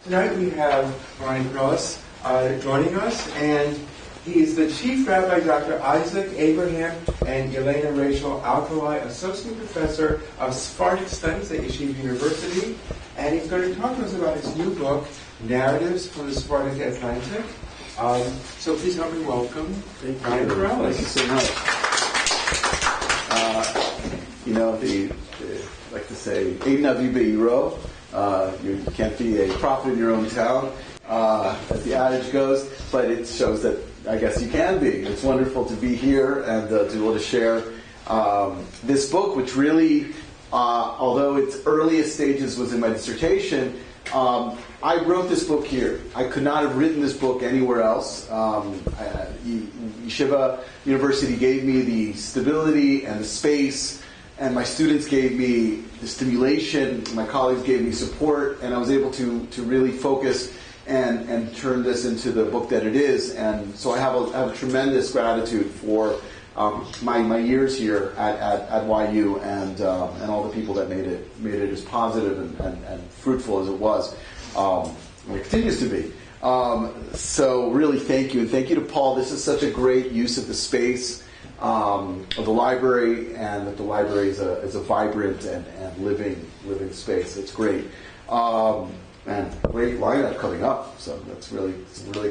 Tonight we have Ronnie Perelis joining us, and he is the Chief Rabbi Dr. Isaac Abraham and Yelena Rachel Alkali Associate Professor of Sephardic Studies at Yeshiva University, and he's going to talk to us about his new book, Narratives from the Sephardic Atlantic. So please help me welcome Ronnie Perelis. Thank you so much. They like to say, Ein Avi Be'iro. You can't be a prophet in your own town, as the adage goes, but it shows that I guess you can be. It's wonderful to be here and to be able to share this book, which really, although its earliest stages was in my dissertation, I wrote this book here. I could not have written this book anywhere else. Yeshiva University gave me the stability and the space, and my students gave me the stimulation, my colleagues gave me support, and I was able to really focus and turn this into the book that it is. And so I have a tremendous gratitude for my years here at YU and all the people that made it as positive and fruitful as it was. And it continues to be. So really thank you. And thank you to Paul. This is such a great use of the space of the library, and that the library is a vibrant and living space. It's great. And great lineup coming up. So that's really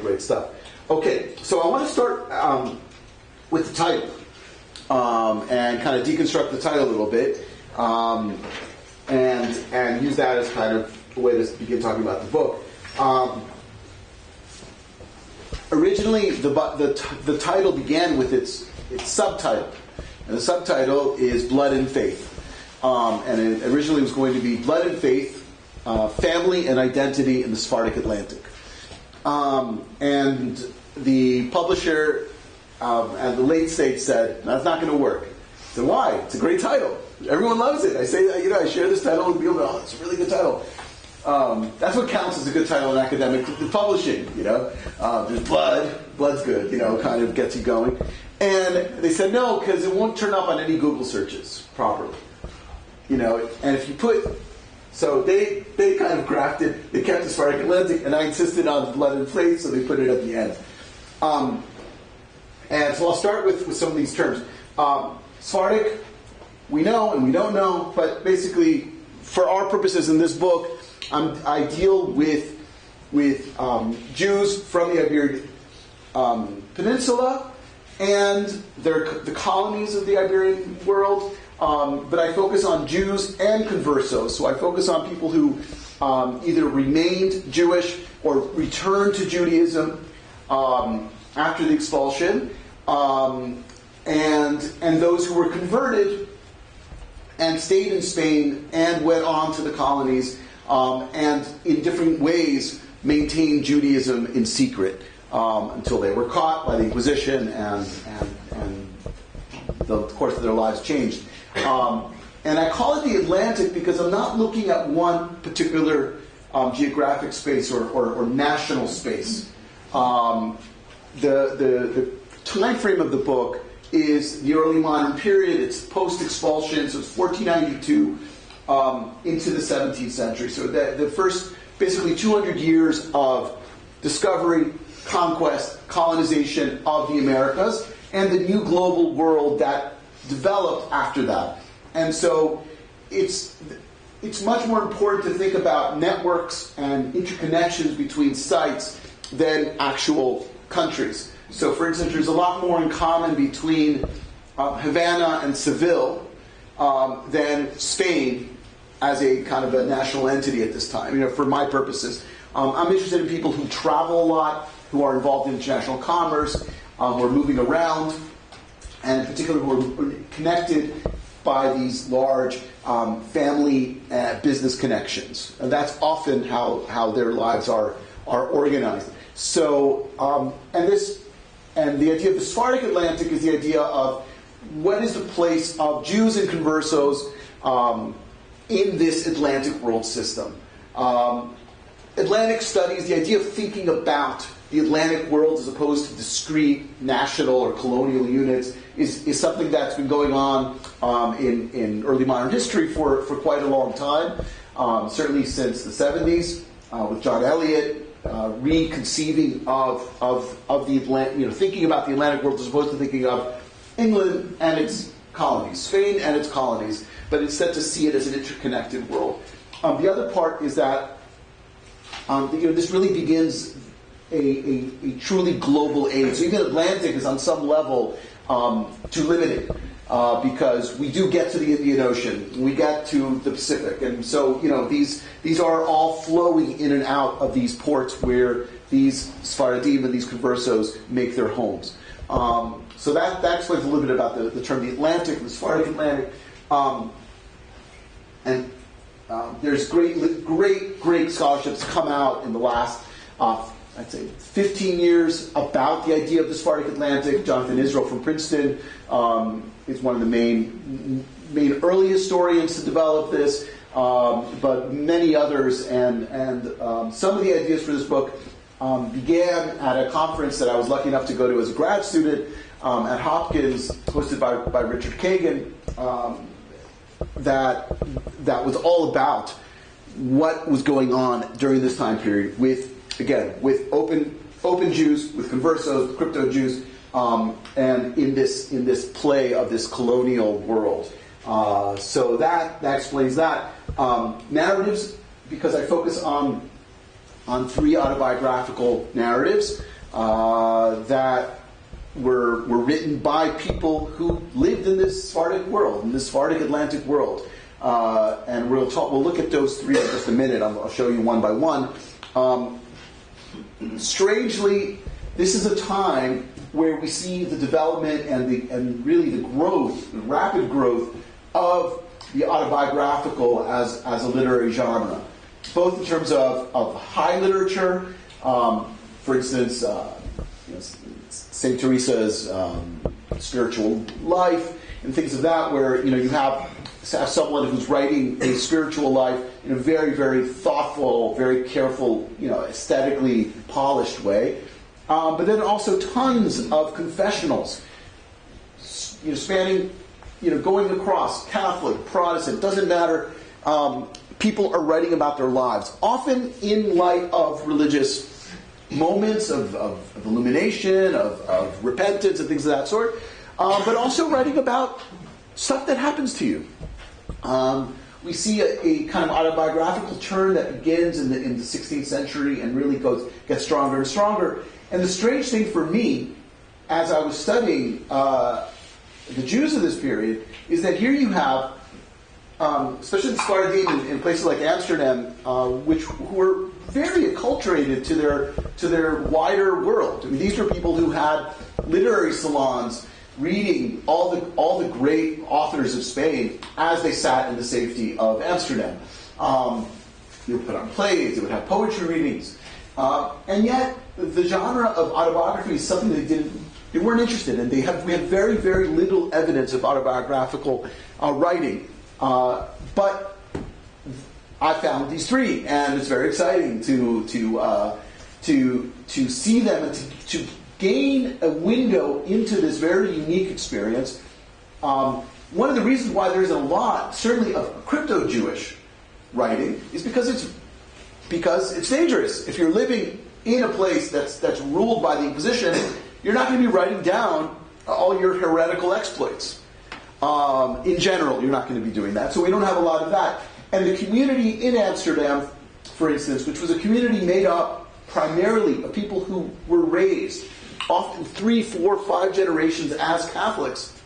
great stuff. Okay, so I want to start with the title and kind of deconstruct the title a little bit and use that as kind of a way to begin talking about the book. Originally, the title began with its subtitle, and the subtitle is Blood and Faith, and it originally was going to be Blood and Faith, Family and Identity in the Sephardic Atlantic. And the publisher at the late stage said, that's not going to work. I said, why? It's a great title. Everyone loves it. I say, I share this title with people, it's a really good title. That's what counts as a good title in academic publishing, There's blood's good, kind of gets you going. And they said no, because it won't turn up on any Google searches properly. And if you put... So they kind of grafted, they kept the Sephardic Atlantic, and I insisted on Blood and Faith, so they put it at the end. And so I'll start with some of these terms. Sephardic, we know and we don't know, but basically, for our purposes in this book, I deal with Jews from the Iberian Peninsula and the colonies of the Iberian world. But I focus on Jews and conversos. So I focus on people who either remained Jewish or returned to Judaism after the expulsion, and those who were converted and stayed in Spain and went on to the colonies and in different ways maintained Judaism in secret until they were caught by the Inquisition and the course of their lives changed. And I call it the Atlantic because I'm not looking at one particular geographic space or national space. The time frame of the book is the early modern period. It's post-expulsion, so it's 1492 into the 17th century. So the first basically 200 years of discovery, conquest, colonization of the Americas, and the new global world that developed after that. And so it's much more important to think about networks and interconnections between sites than actual countries. So for instance, there's a lot more in common between Havana and Seville than Spain as a kind of a national entity at this time, for my purposes. I'm interested in people who travel a lot, who are involved in international commerce, who are moving around, and particularly who are connected by these large family business connections. And that's often how their lives are organized. So, and the idea of the Sephardic Atlantic is the idea of what is the place of Jews and conversos in this Atlantic world system. Atlantic studies, the idea of thinking about the Atlantic world as opposed to discrete national or colonial units is something that's been going on in early modern history for quite a long time, certainly since the 70s. with John Eliot, reconceiving of the Atlantic, thinking about the Atlantic world as opposed to thinking of England and its colonies, Spain and its colonies, but instead to see it as an interconnected world. The other part is that this really begins a truly global age. So even Atlantic is on some level too limited because we do get to the Indian Ocean, we get to the Pacific, and so these are all flowing in and out of these ports where these Sephardim and these conversos make their homes. So that explains a little bit about the term the Atlantic, the Sephardic Atlantic, and there's great scholarships come out in the last, I'd say, 15 years about the idea of the Sephardic Atlantic. Jonathan Israel from Princeton is one of the main early historians to develop this, but many others, and some of the ideas for this book began at a conference that I was lucky enough to go to as a grad student at Hopkins, hosted by Richard Kagan, that was all about what was going on during this time period with open Jews, with conversos, with crypto Jews, and in this play of this colonial world. So that explains that. Narratives, because I focus on three autobiographical narratives that were written by people who lived in this Sephardic world, in this Sephardic Atlantic world. And we'll look at those three in just a minute. I'll show you one by one. Strangely, this is a time where we see the development and really the growth, the rapid growth of the autobiographical as a literary genre, both in terms of high literature. For instance, St. Teresa's spiritual life and things of that, where you have someone who's writing a spiritual life in a very, very thoughtful, very careful, aesthetically polished way. But then also tons of confessionals, spanning, going across Catholic, Protestant, doesn't matter. People are writing about their lives, often in light of religious moments of illumination, of repentance, and things of that sort, but also writing about stuff that happens to you. We see a kind of autobiographical turn that begins in the 16th century and really gets stronger and stronger. And the strange thing for me, as I was studying the Jews of this period, is that here you have, especially the Sephardim in places like Amsterdam, who were very acculturated to their wider world. I mean, these were people who had literary salons, reading all the great authors of Spain as they sat in the safety of Amsterdam. They would put on plays, they would have poetry readings, and yet the genre of autobiography is something they weren't interested in. We have very, very little evidence of autobiographical writing, but I found these three, and it's very exciting to see them and to gain a window into this very unique experience. One of the reasons why there's a lot, certainly, of crypto-Jewish writing is because it's dangerous. If you're living in a place that's ruled by the Inquisition, you're not going to be writing down all your heretical exploits. In general, you're not going to be doing that. So we don't have a lot of that. And the community in Amsterdam, for instance, which was a community made up primarily of people who were raised, often 3, 4, 5 generations as Catholics,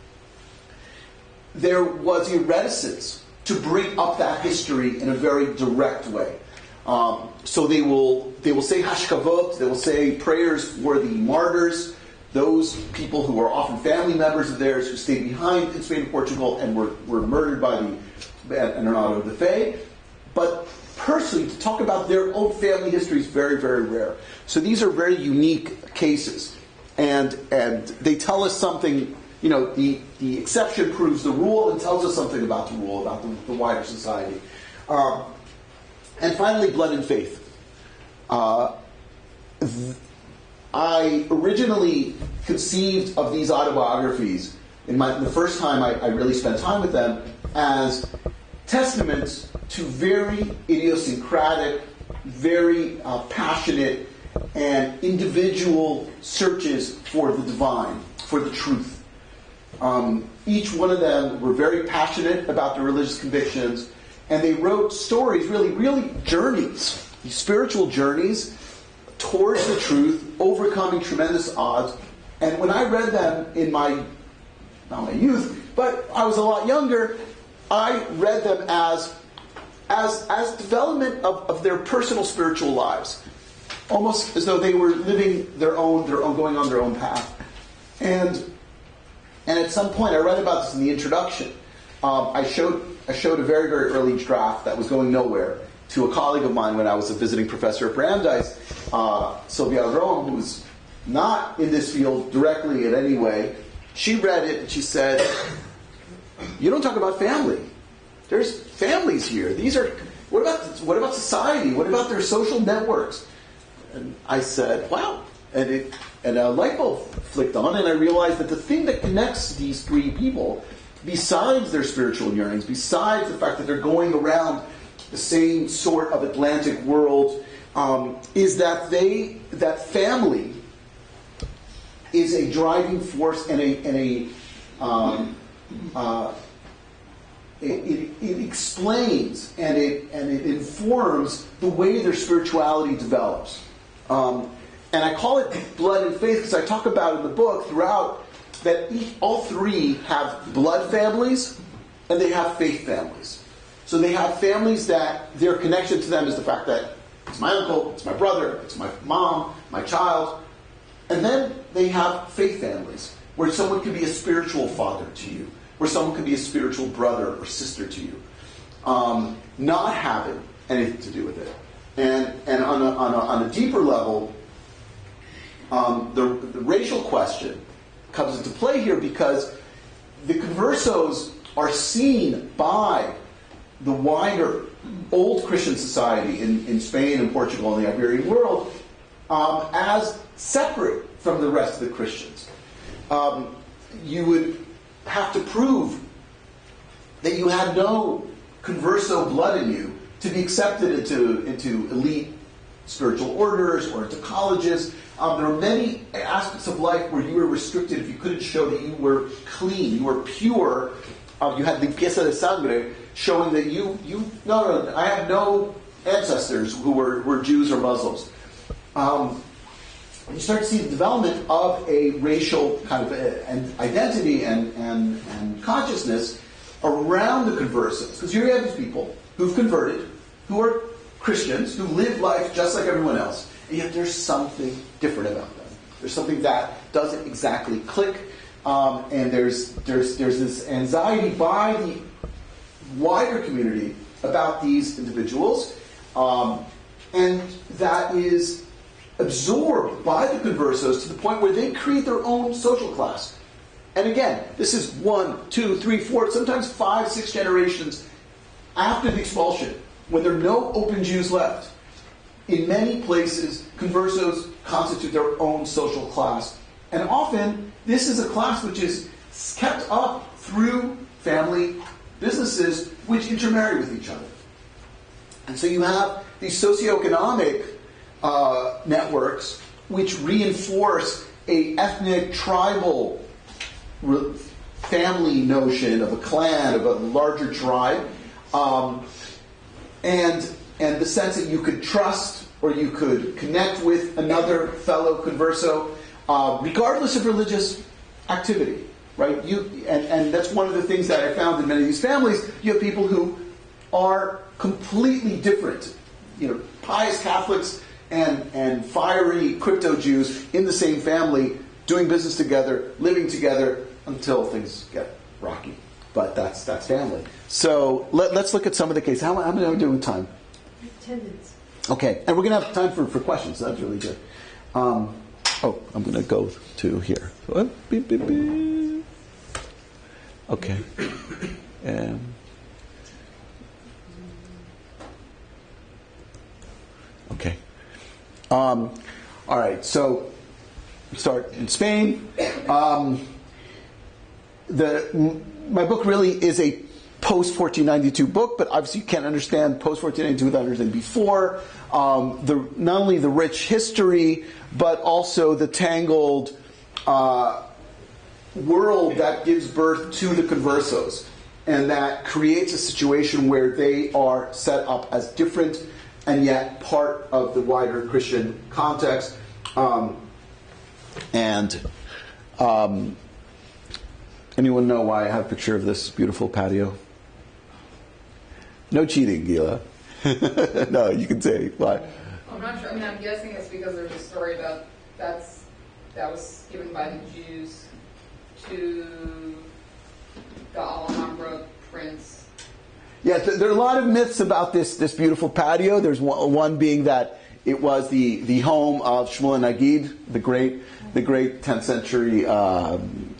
there was a reticence to bring up that history in a very direct way. So they will say hashkavot, they will say prayers for the martyrs, those people who are often family members of theirs who stayed behind in Spain and Portugal and were murdered by and are not of the faith. But personally, to talk about their own family history is very, very rare. So these are very unique cases. And they tell us something, the exception proves the rule and tells us something about the rule, about the wider society. And finally, blood and faith. I originally conceived of these autobiographies, the first time I really spent time with them, as testaments to very idiosyncratic, very passionate and individual searches for the divine, for the truth. Each one of them were very passionate about their religious convictions, and they wrote stories, really journeys, these spiritual journeys towards the truth, overcoming tremendous odds. And when I read them in not my youth, but I was a lot younger, I read them as development of their personal spiritual lives, almost as though they were living their own, going on their own path. And at some point, I read about this in the introduction. I showed a very, very early draft that was going nowhere to a colleague of mine when I was a visiting professor at Brandeis, Sylvia Rome, who was not in this field directly in any way. She read it and she said, "You don't talk about family. There's families here. What about society? What about their social networks?" And I said, "Wow." And a light bulb flicked on, and I realized that the thing that connects these three people, besides their spiritual yearnings, besides the fact that they're going around the same sort of Atlantic world, is that family is a driving force and it explains and it informs the way their spirituality develops. And I call it blood and faith because I talk about in the book throughout that all three have blood families and they have faith families. So they have families that their connection to them is the fact that it's my uncle, it's my brother, it's my mom, my child. And then they have faith families where someone can be a spiritual father to you, where someone can be a spiritual brother or sister to you, not having anything to do with it. And on a deeper level, the racial question comes into play here because the conversos are seen by the wider old Christian society in Spain and Portugal and the Iberian world as separate from the rest of the Christians. You would have to prove that you had no converso blood in you to be accepted into elite spiritual orders or into colleges. There are many aspects of life where you were restricted if you couldn't show that you were clean, you were pure. You had the pieza de sangre showing that no, I have no ancestors who were Jews or Muslims. You start to see the development of a racial kind of identity and consciousness around the conversos. Because here you have these people who've converted, who are Christians, who live life just like everyone else, and yet there's something different about them. There's something that doesn't exactly click, and there's this anxiety by the wider community about these individuals, and that is absorbed by the conversos to the point where they create their own social class. And again, this is 1, 2, 3, 4, sometimes 5, 6 generations after the expulsion, when there are no open Jews left. In many places, conversos constitute their own social class. And often, this is a class which is kept up through family businesses which intermarry with each other. And so you have these socioeconomic networks which reinforce a ethnic, tribal family notion of a clan, of a larger tribe, and the sense that you could trust or you could connect with another fellow converso, regardless of religious activity, right? And that's one of the things that I found in many of these families. You have people who are completely different, pious Catholics and fiery crypto Jews in the same family, doing business together, living together until things get rocky. But that's family. So let's look at some of the cases. How many are we doing with time? 10 minutes. Okay, and we're going to have time for questions. That's really good. I'm going to go to here. Beep, beep, beep. Okay. Okay. All right, so we start in Spain. My book really is a post-1492 book, but obviously you can't understand post-1492 without understanding before. Not only the rich history, but also the tangled world that gives birth to the conversos, and that creates a situation where they are set up as different and yet part of the wider Christian context. Anyone know why I have a picture of this beautiful patio? No cheating, Gila. No, you can say why. I'm not sure. I mean, I'm guessing it's because there's a story about that was given by the Jews to the Alhambra prince. Yeah, there are a lot of myths about this beautiful patio. There's one being that it was the home of Shmuel Nagid, the great 10th century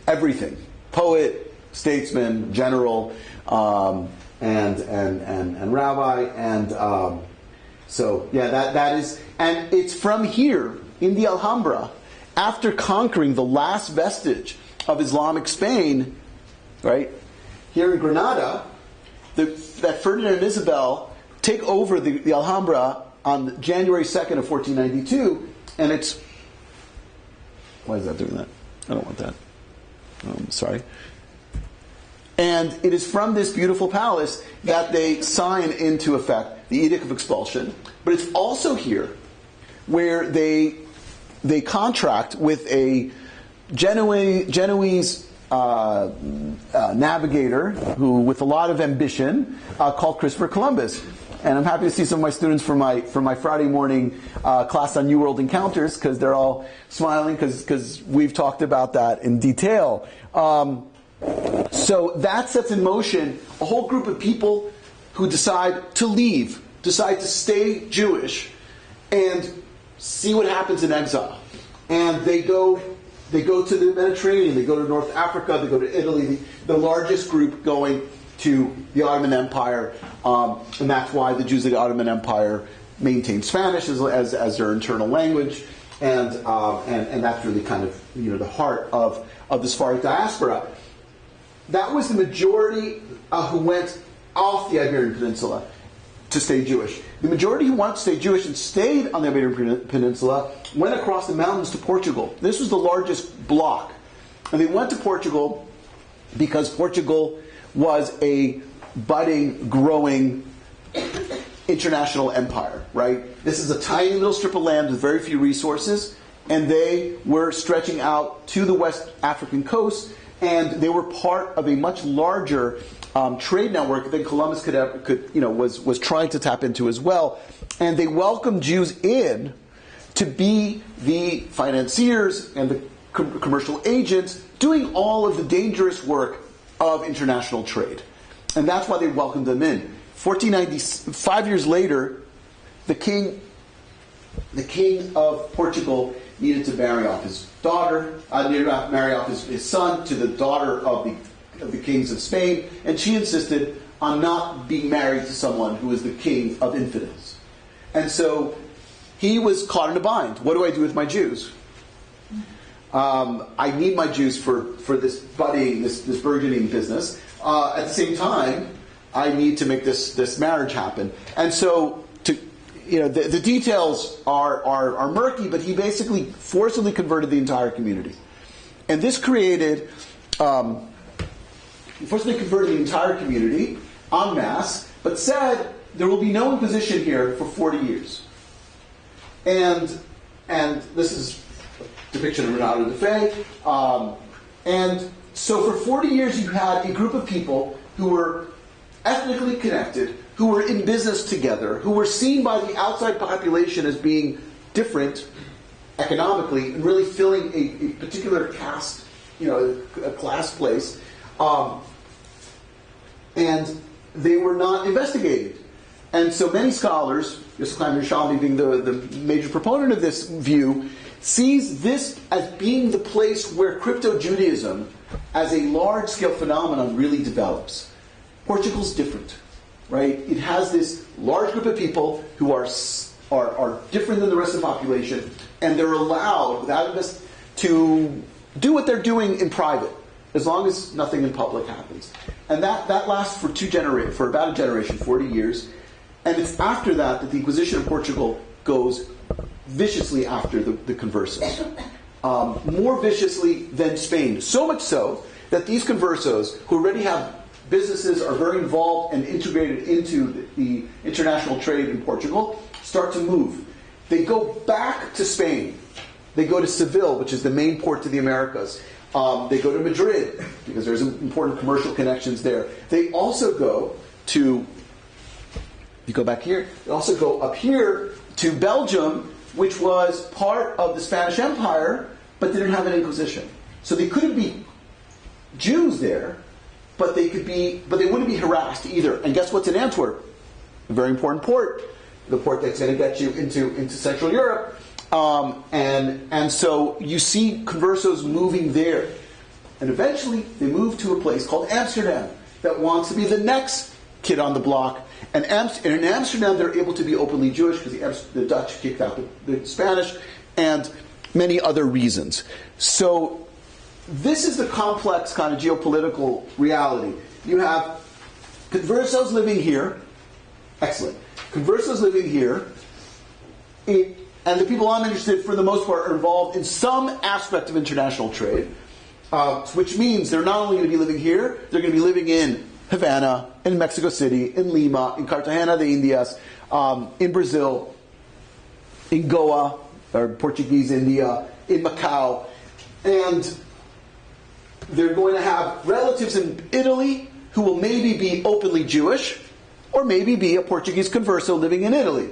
everything, poet, statesman, general, and rabbi, and so yeah, that is, and it's from here in the Alhambra, after conquering the last vestige of Islamic Spain, right here in Granada, that Ferdinand and Isabel take over the Alhambra on January 2nd of 1492, and it's, why is that doing that? I don't want that. Sorry. And it is from this beautiful palace that they sign into effect the Edict of Expulsion. But it's also here where they contract with a Genoese navigator who, with a lot of ambition, called Christopher Columbus. And I'm happy to see some of my students from my Friday morning class on New World Encounters, because they're all smiling because we've talked about that in detail. So that sets in motion a whole group of people who decide to leave, decide to stay Jewish, and see what happens in exile. And they go to the Mediterranean, they go to North Africa, they go to Italy, the largest group going to the Ottoman Empire, and that's why the Jews of the Ottoman Empire maintain Spanish as their internal language, and that's really kind of the heart of the Sephardic diaspora. That was the majority who went off the Iberian Peninsula to stay Jewish. The majority who wanted to stay Jewish and stayed on the Iberian Peninsula went across the mountains to Portugal. This was the largest block. And they went to Portugal because Portugal was a budding, growing international empire, right? This is a tiny little strip of land with very few resources, and they were stretching out to the West African coast, and they were part of a much larger trade network that Columbus was trying to tap into as well. And they welcomed Jews in to be the financiers and the commercial agents doing all of the dangerous work of international trade. And that's why they welcomed them in. 5 years later, the king of Portugal needed to marry off his daughter, marry off his son to the daughter of the kings of Spain, and she insisted on not being married to someone who was the king of infidels. And so he was caught in a bind. What do I do with my Jews? I need my Jews for this budding, this burgeoning business. At the same time, I need to make this marriage happen. And so, the details are murky, but he basically forcibly converted the entire community. And this created, forcibly converted the entire community en masse, but said there will be no imposition here for 40 years. And this is depiction of Renato de Fey. And so for 40 years you had a group of people who were ethnically connected, who were in business together, who were seen by the outside population as being different economically and really filling a particular caste, a class place. And they were not investigated. And so many scholars, Yosef Chaim Yerushalmi being the major proponent of this view, sees this as being the place where crypto-Judaism as a large-scale phenomenon really develops. Portugal's different, right? It has this large group of people who are different than the rest of the population, and they're allowed, without to do what they're doing in private. as long as nothing in public happens. And that lasts for about a generation, 40 years. And it's after that that the Inquisition in Portugal goes viciously after the conversos. More viciously than Spain. So much so that these conversos, who already have businesses, are very involved and integrated into the international trade in Portugal, start to move. They go back to Spain. They go to Seville, which is the main port to the Americas. They go to Madrid, because there's important commercial connections there. They also go to, you go back here, they also go up here to Belgium, which was part of the Spanish Empire, but didn't have an Inquisition. So they couldn't be Jews there, but they wouldn't be harassed either. And guess what's in Antwerp? A very important port. The port that's going to get you into Central Europe. And so you see conversos moving there. And eventually they move to a place called Amsterdam that wants to be the next kid on the block. And in Amsterdam they're able to be openly Jewish because the Dutch kicked out the Spanish, and many other reasons. So this is the complex kind of geopolitical reality. You have conversos living here. Excellent. Conversos living here. And the people I'm interested in, for the most part, are involved in some aspect of international trade, which means they're not only going to be living here, they're going to be living in Havana, in Mexico City, in Lima, in Cartagena de Indias, in Brazil, in Goa, or Portuguese India, in Macau. And they're going to have relatives in Italy who will maybe be openly Jewish, or maybe be a Portuguese converso living in Italy,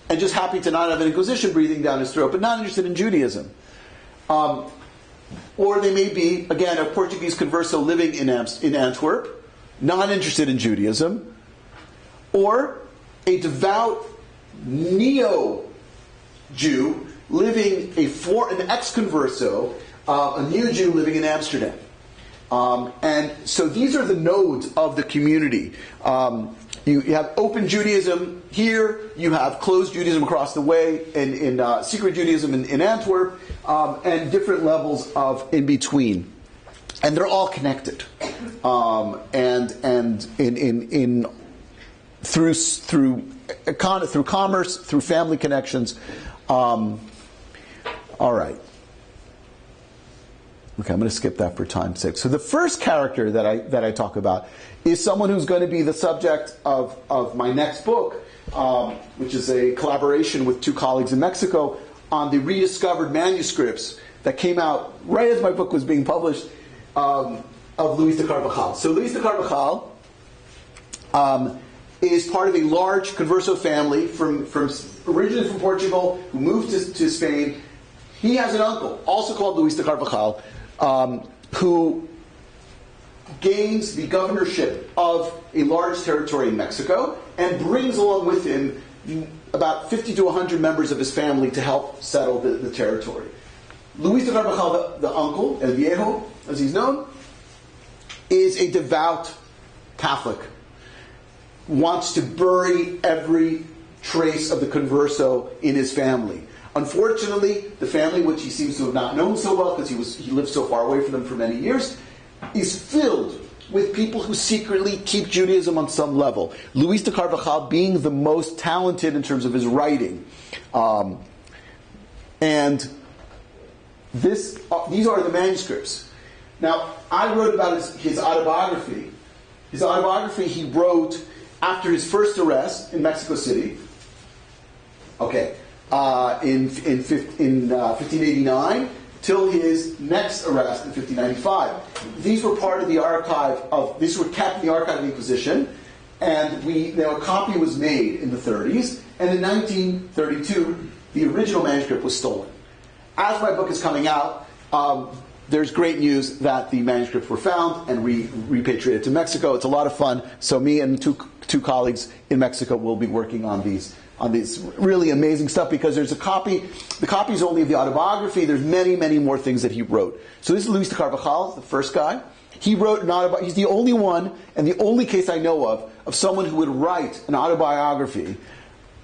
and just happy to not have an Inquisition breathing down his throat, but not interested in Judaism. Or they may be, again, a Portuguese converso living in Antwerp, not interested in Judaism. Or a devout neo-Jew living, an ex-converso, a new Jew living in Amsterdam. And so these are the nodes of the community. You have open Judaism here, you have closed Judaism across the way, in secret Judaism in Antwerp, and different levels of in between. And they're all connected. Through commerce, through family connections. All right. Okay, I'm going to skip that for time's sake. So the first character that I talk about is someone who's going to be the subject of my next book, which is a collaboration with two colleagues in Mexico on the rediscovered manuscripts that came out right as my book was being published, of Luis de Carvajal. So Luis de Carvajal is part of a large converso family from originally from Portugal, who moved to Spain. He has an uncle, also called Luis de Carvajal, who gains the governorship of a large territory in Mexico and brings along with him about 50 to 100 members of his family to help settle the territory. Luis de Carvajal, the uncle, El Viejo, as he's known, is a devout Catholic. Wants to bury every trace of the converso in his family. Unfortunately, the family, which he seems to have not known so well because he lived so far away from them for many years, is filled with people who secretly keep Judaism on some level. Luis de Carvajal being the most talented in terms of his writing. And these are the manuscripts. Now, I wrote about his autobiography. His autobiography he wrote after his first arrest in Mexico City. Okay. In 1589 till his next arrest in 1595. These were part of the archive these were kept in the archive of the Inquisition, and a copy was made in the 30s, and in 1932 the original manuscript was stolen. As my book is coming out, there's great news that the manuscripts were found and repatriated to Mexico. It's a lot of fun. So me and two colleagues in Mexico will be working on these really amazing stuff, because there's a copy. The copy is only of the autobiography. There's many, many more things that he wrote. So this is Luis de Carvajal, the first guy. He wrote an autobiography. He's the only one, and the only case I know of someone who would write an autobiography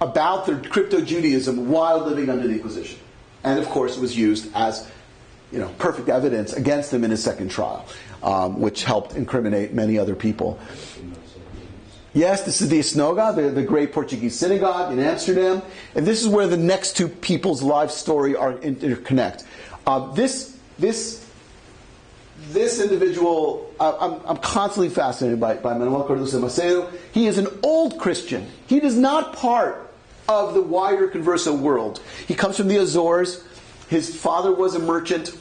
about their crypto-Judaism while living under the Inquisition. And of course, it was used as perfect evidence against him in his second trial, which helped incriminate many other people. Yes, this is the synagogue, the great Portuguese synagogue in Amsterdam, and this is where the next two people's life story are interconnect. This individual, I'm constantly fascinated by Manuel Cardoso Macedo. He is an old Christian. He is not part of the wider Converso world. He comes from the Azores. His father was a merchant.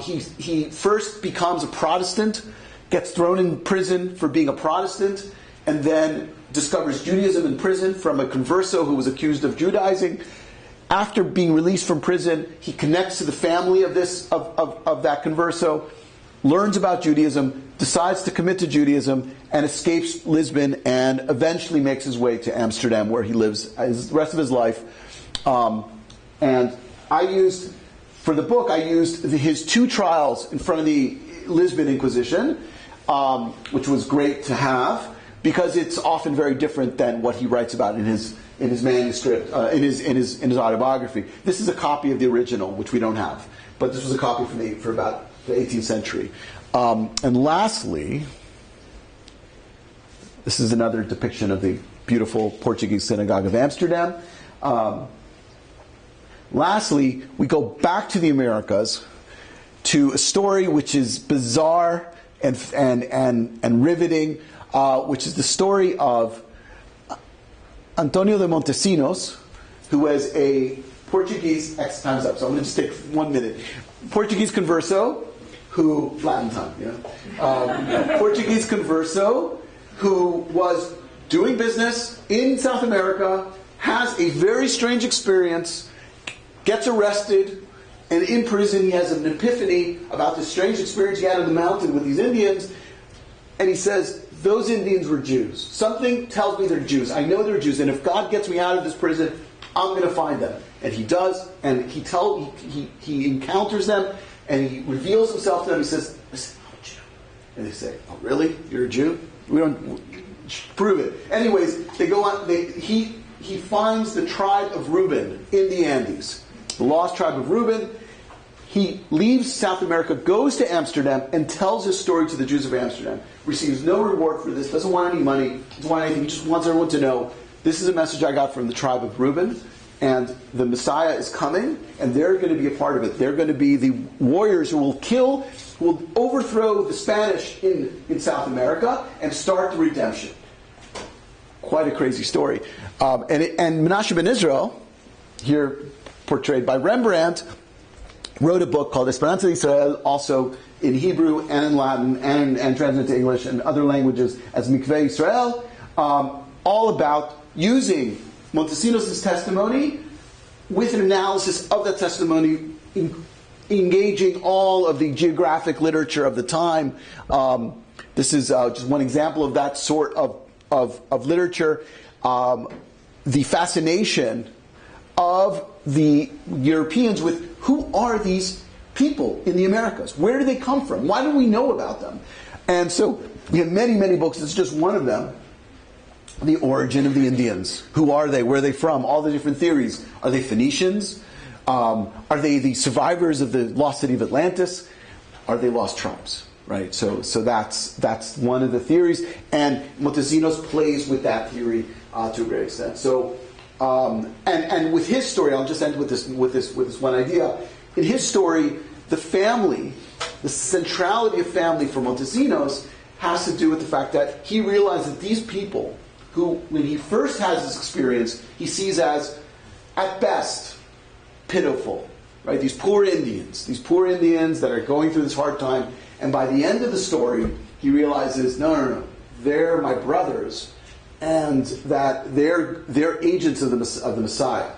He first becomes a Protestant, gets thrown in prison for being a Protestant, and then discovers Judaism in prison from a converso who was accused of Judaizing. After being released from prison, he connects to the family of that converso, learns about Judaism, decides to commit to Judaism, and escapes Lisbon, and eventually makes his way to Amsterdam, where he lives the rest of his life. And for the book, I used his two trials in front of the Lisbon Inquisition, which was great to have, because it's often very different than what he writes about in his manuscript, in his autobiography. This is a copy of the original, which we don't have, but this was a copy for about the 18th century. And lastly, this is another depiction of the beautiful Portuguese synagogue of Amsterdam. Lastly, we go back to the Americas to a story which is bizarre and riveting, which is the story of Antonio de Montesinos, who was a Portuguese, time's up, so I'm going to just take 1 minute. Portuguese converso, Latin time, Portuguese converso, who was doing business in South America, has a very strange experience, gets arrested, and in prison he has an epiphany about this strange experience he had on the mountain with these Indians, and he says, those Indians were Jews. Something tells me they're Jews. I know they're Jews, and if God gets me out of this prison, I'm going to find them. And he does, and he encounters them, and he reveals himself to them. He says, listen, I'm a Jew. And they say, oh, really? You're a Jew? We don't prove it. Anyways, they go on. He finds the tribe of Reuben in the Andes, the lost tribe of Reuben. He leaves South America, goes to Amsterdam, and tells his story to the Jews of Amsterdam. Receives no reward for this, doesn't want any money, doesn't want anything, he just wants everyone to know, this is a message I got from the tribe of Reuben, and the Messiah is coming, and they're going to be a part of it. They're going to be the warriors who will overthrow the Spanish in South America and start the redemption. Quite a crazy story. And Menashe ben Israel, here portrayed by Rembrandt, wrote a book called Esperanza de Israel, also in Hebrew and in Latin and translated to English and other languages as Mikveh Israel, all about using Montesinos' testimony with an analysis of that testimony, engaging all of the geographic literature of the time. This is just one example of that sort of literature. The fascination of the Europeans with who are these people in the Americas? Where do they come from? Why do we know about them? And so we have many, many books. It's just one of them. The origin of the Indians. Who are they? Where are they from? All the different theories. Are they Phoenicians? Are they the survivors of the lost city of Atlantis? Are they lost tribes? Right. So that's one of the theories, and Montesinos plays with that theory to a great extent. So and with his story, I'll just end with this one idea. In his story, the family, the centrality of family for Montesinos has to do with the fact that he realized that these people, who, when he first has this experience, he sees as, at best, pitiful, right? These poor Indians that are going through this hard time, and by the end of the story, he realizes, no, they're my brothers, and that they're agents of the Messiah.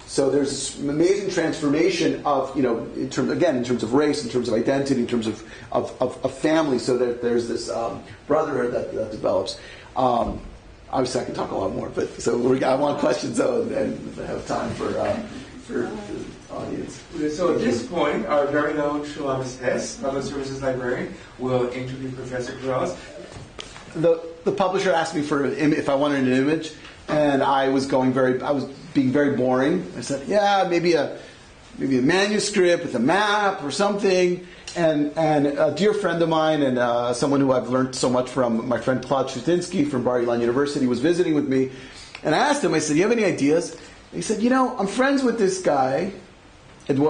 So there's this amazing transformation of, in terms of race, in terms of identity, in terms of family. So that there's this brotherhood that develops. Obviously, I can talk a lot more, but I want questions though, and have time for the audience. So at this point, our very own Shulamis Hess, Public Services Librarian, will interview Professor Perelis. The publisher asked me if I wanted an image, and I was being very boring. I said, yeah, maybe maybe a manuscript with a map or something. And a dear friend of mine and someone who I've learned so much from, my friend Claude Shutinsky from Bar Ilan University, was visiting with me. And I asked him, I said, "You have any ideas?" And he said, "I'm friends with this guy in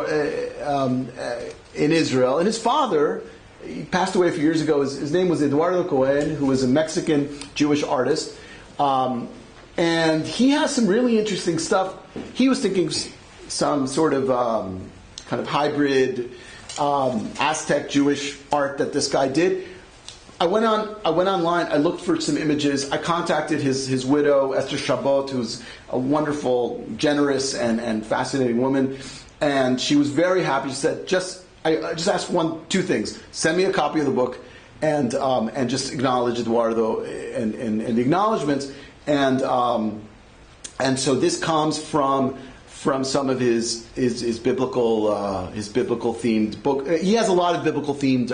Israel. And his father, he passed away a few years ago. His name was Eduardo Cohen, who was a Mexican Jewish artist. And he has some really interesting stuff. He was thinking some sort of kind of hybrid Aztec Jewish art that this guy did." I went online. I looked for some images. I contacted his widow, Esther Chabot, who's a wonderful, generous, and fascinating woman, and she was very happy. She said, I just asked two things: send me a copy of the book, and just acknowledge Eduardo and the acknowledgments, and so this comes from some of his biblical themed book. He has a lot of biblical themed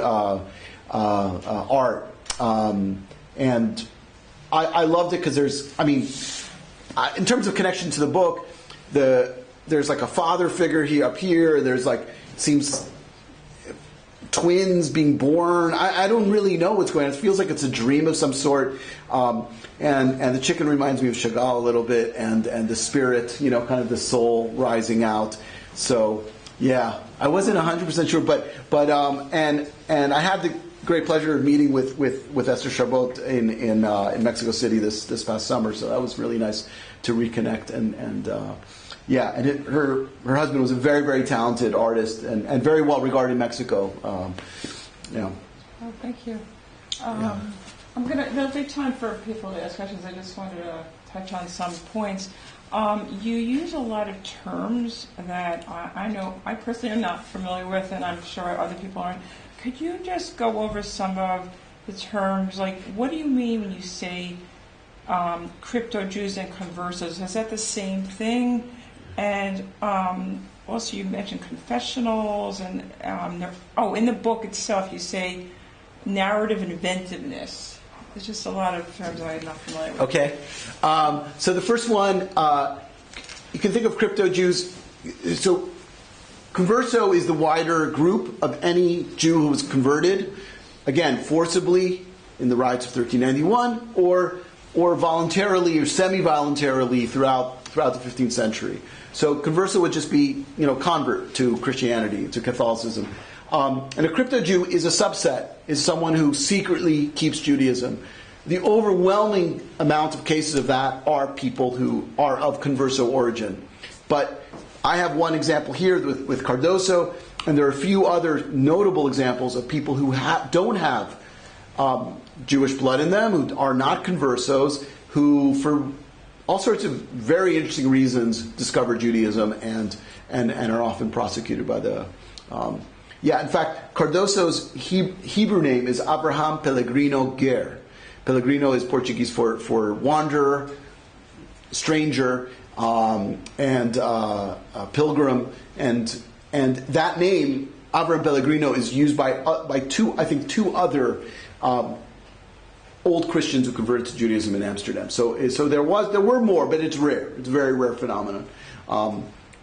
art, and I loved it because in terms of connection to the book, there's like a father figure up here. There's like, it seems, twins being born. I don't really know what's going on. It feels like it's a dream of some sort. And the chicken reminds me of Chagall a little bit, and the spirit, kind of the soul rising out. So yeah, I wasn't 100% sure, but I had the great pleasure of meeting with Esther Chabot in Mexico City this past summer. So that was really nice to reconnect, and her husband was a very, very talented artist and very well regarded in Mexico. Oh, thank you. There'll be time for people to ask questions. I just wanted to touch on some points. You use a lot of terms that I know I personally am not familiar with, and I'm sure other people aren't. Could you just go over some of the terms? Like, what do you mean when you say crypto Jews and conversos? Is that the same thing? And also you mentioned confessionals, and in the book itself you say narrative inventiveness. There's just a lot of terms that I'm not familiar with. Okay. So the first one, you can think of crypto Jews. So converso is the wider group of any Jew who was converted, again, forcibly in the riots of 1391, or voluntarily or semi-voluntarily throughout the 15th century. So converso would just be, convert to Christianity, to Catholicism. And a crypto Jew is a subset, is someone who secretly keeps Judaism. The overwhelming amount of cases of that are people who are of converso origin. But I have one example here with Cardoso, and there are a few other notable examples of people who don't have Jewish blood in them, who are not conversos, who for all sorts of very interesting reasons discover Judaism and are often prosecuted by the... in fact, Cardoso's Hebrew name is Abraham Pellegrino Ger. Pellegrino is Portuguese for wanderer, stranger, and pilgrim, and that name, Abraham Pellegrino, is used by two other old Christians who converted to Judaism in Amsterdam. So there were more, but it's rare. It's a very rare phenomenon.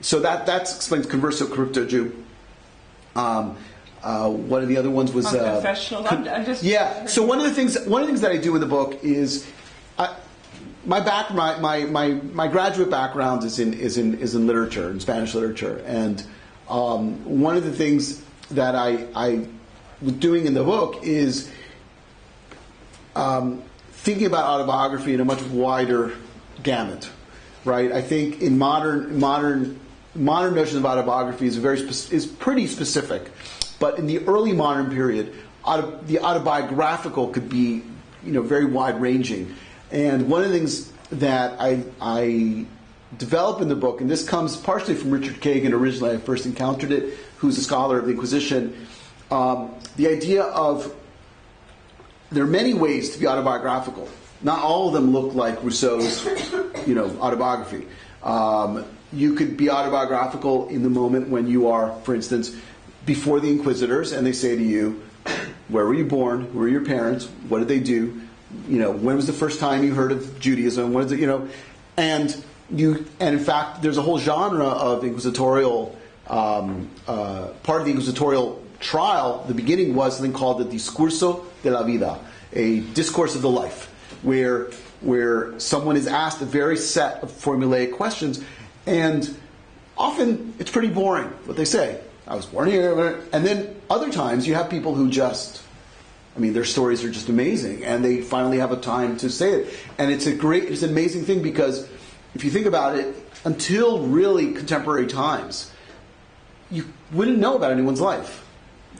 So that explains converso crypto Jew. One of the other ones was confessional. So one of the things that I do in the book is my graduate background is in literature, in Spanish literature, and one of the things that I was doing in the book is thinking about autobiography in a much wider gamut, right? I think in modern notion of autobiography is pretty specific, but in the early modern period, the autobiographical could be, very wide-ranging. And one of the things that I develop in the book, and this comes partially from Richard Kagan, originally I first encountered it, who's a scholar of the Inquisition, the idea of there are many ways to be autobiographical. Not all of them look like Rousseau's, autobiography. You could be autobiographical in the moment when you are, for instance, before the Inquisitors, and they say to you, where were you born? Who were your parents? What did they do? When was the first time you heard of Judaism? What is it? And in fact, there's a whole genre of inquisitorial part of the inquisitorial trial, the beginning was something called the Discurso de la Vida, a discourse of the life, where someone is asked a very set of formulaic questions, and often it's pretty boring what they say. I was born here, and then other times you have people who just, their stories are just amazing, and they finally have a time to say it. And it's an amazing thing, because if you think about it, until really contemporary times, you wouldn't know about anyone's life.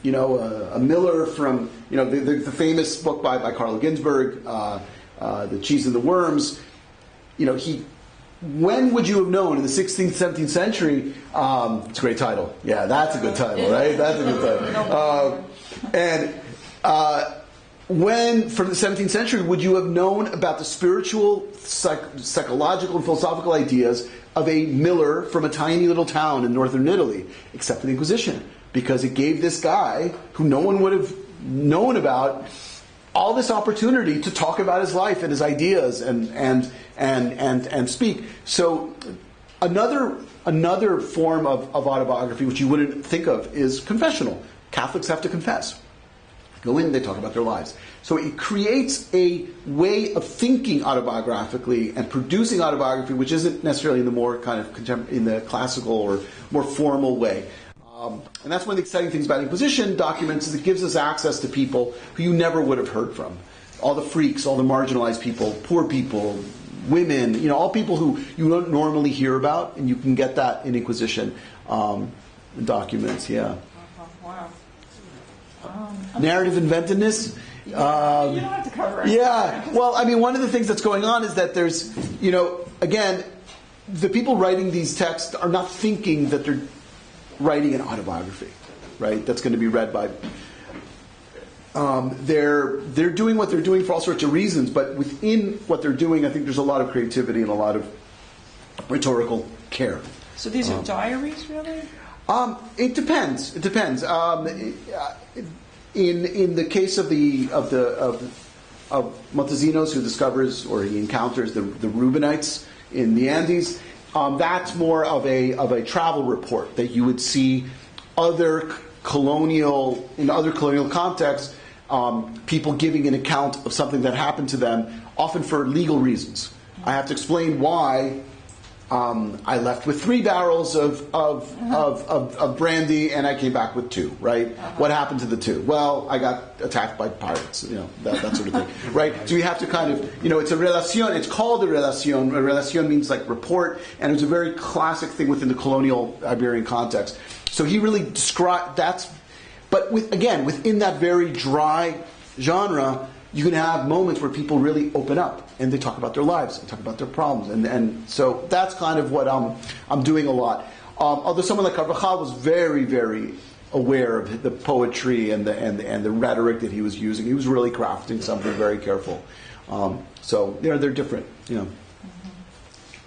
A Miller from, the famous book by Carlo Ginzburg, The Cheese and the Worms, when would you have known in the 16th, 17th century? It's a great title. Yeah, that's a good title, right? That's a good title. When, from the 17th century, would you have known about the spiritual, psychological, and philosophical ideas of a miller from a tiny little town in northern Italy, except for the Inquisition? Because it gave this guy, who no one would have known about, all this opportunity to talk about his life and his ideas and speak. So another form of autobiography, which you wouldn't think of, is confessional. Catholics have to confess. Go in, they talk about their lives. So it creates a way of thinking autobiographically and producing autobiography, which isn't necessarily in the more kind of in the classical or more formal way. And that's one of the exciting things about Inquisition documents, is it gives us access to people who you never would have heard from. All the freaks, all the marginalized people, poor people, women, all people who you don't normally hear about, and you can get that in Inquisition documents, yeah. Wow. Narrative inventiveness. You don't have to cover it. Yeah. Well, one of the things that's going on is that there's, again, the people writing these texts are not thinking that they're writing an autobiography, right? That's going to be read by. They're doing what they're doing for all sorts of reasons, but within what they're doing, I think there's a lot of creativity and a lot of rhetorical care. So these are diaries, really? It depends. It depends. In the case of Montesinos, who discovers or he encounters the Reubenites in the Andes, that's more of a travel report that you would see in other colonial contexts, people giving an account of something that happened to them, often for legal reasons. I have to explain why I left with 3 barrels of brandy and I came back with 2, right? What happened to the 2? Well, I got attacked by pirates, that sort of thing, right? So you have to kind of, it's a relación, it's called a relación. A relación means like report, and it's a very classic thing within the colonial Iberian context. So he really described, but within that very dry genre, you can have moments where people really open up and they talk about their lives and talk about their problems, and so that's kind of what I'm doing a lot. Although someone like Carvajal was very, very aware of the poetry and the rhetoric that he was using. He was really crafting something very careful. So they're different.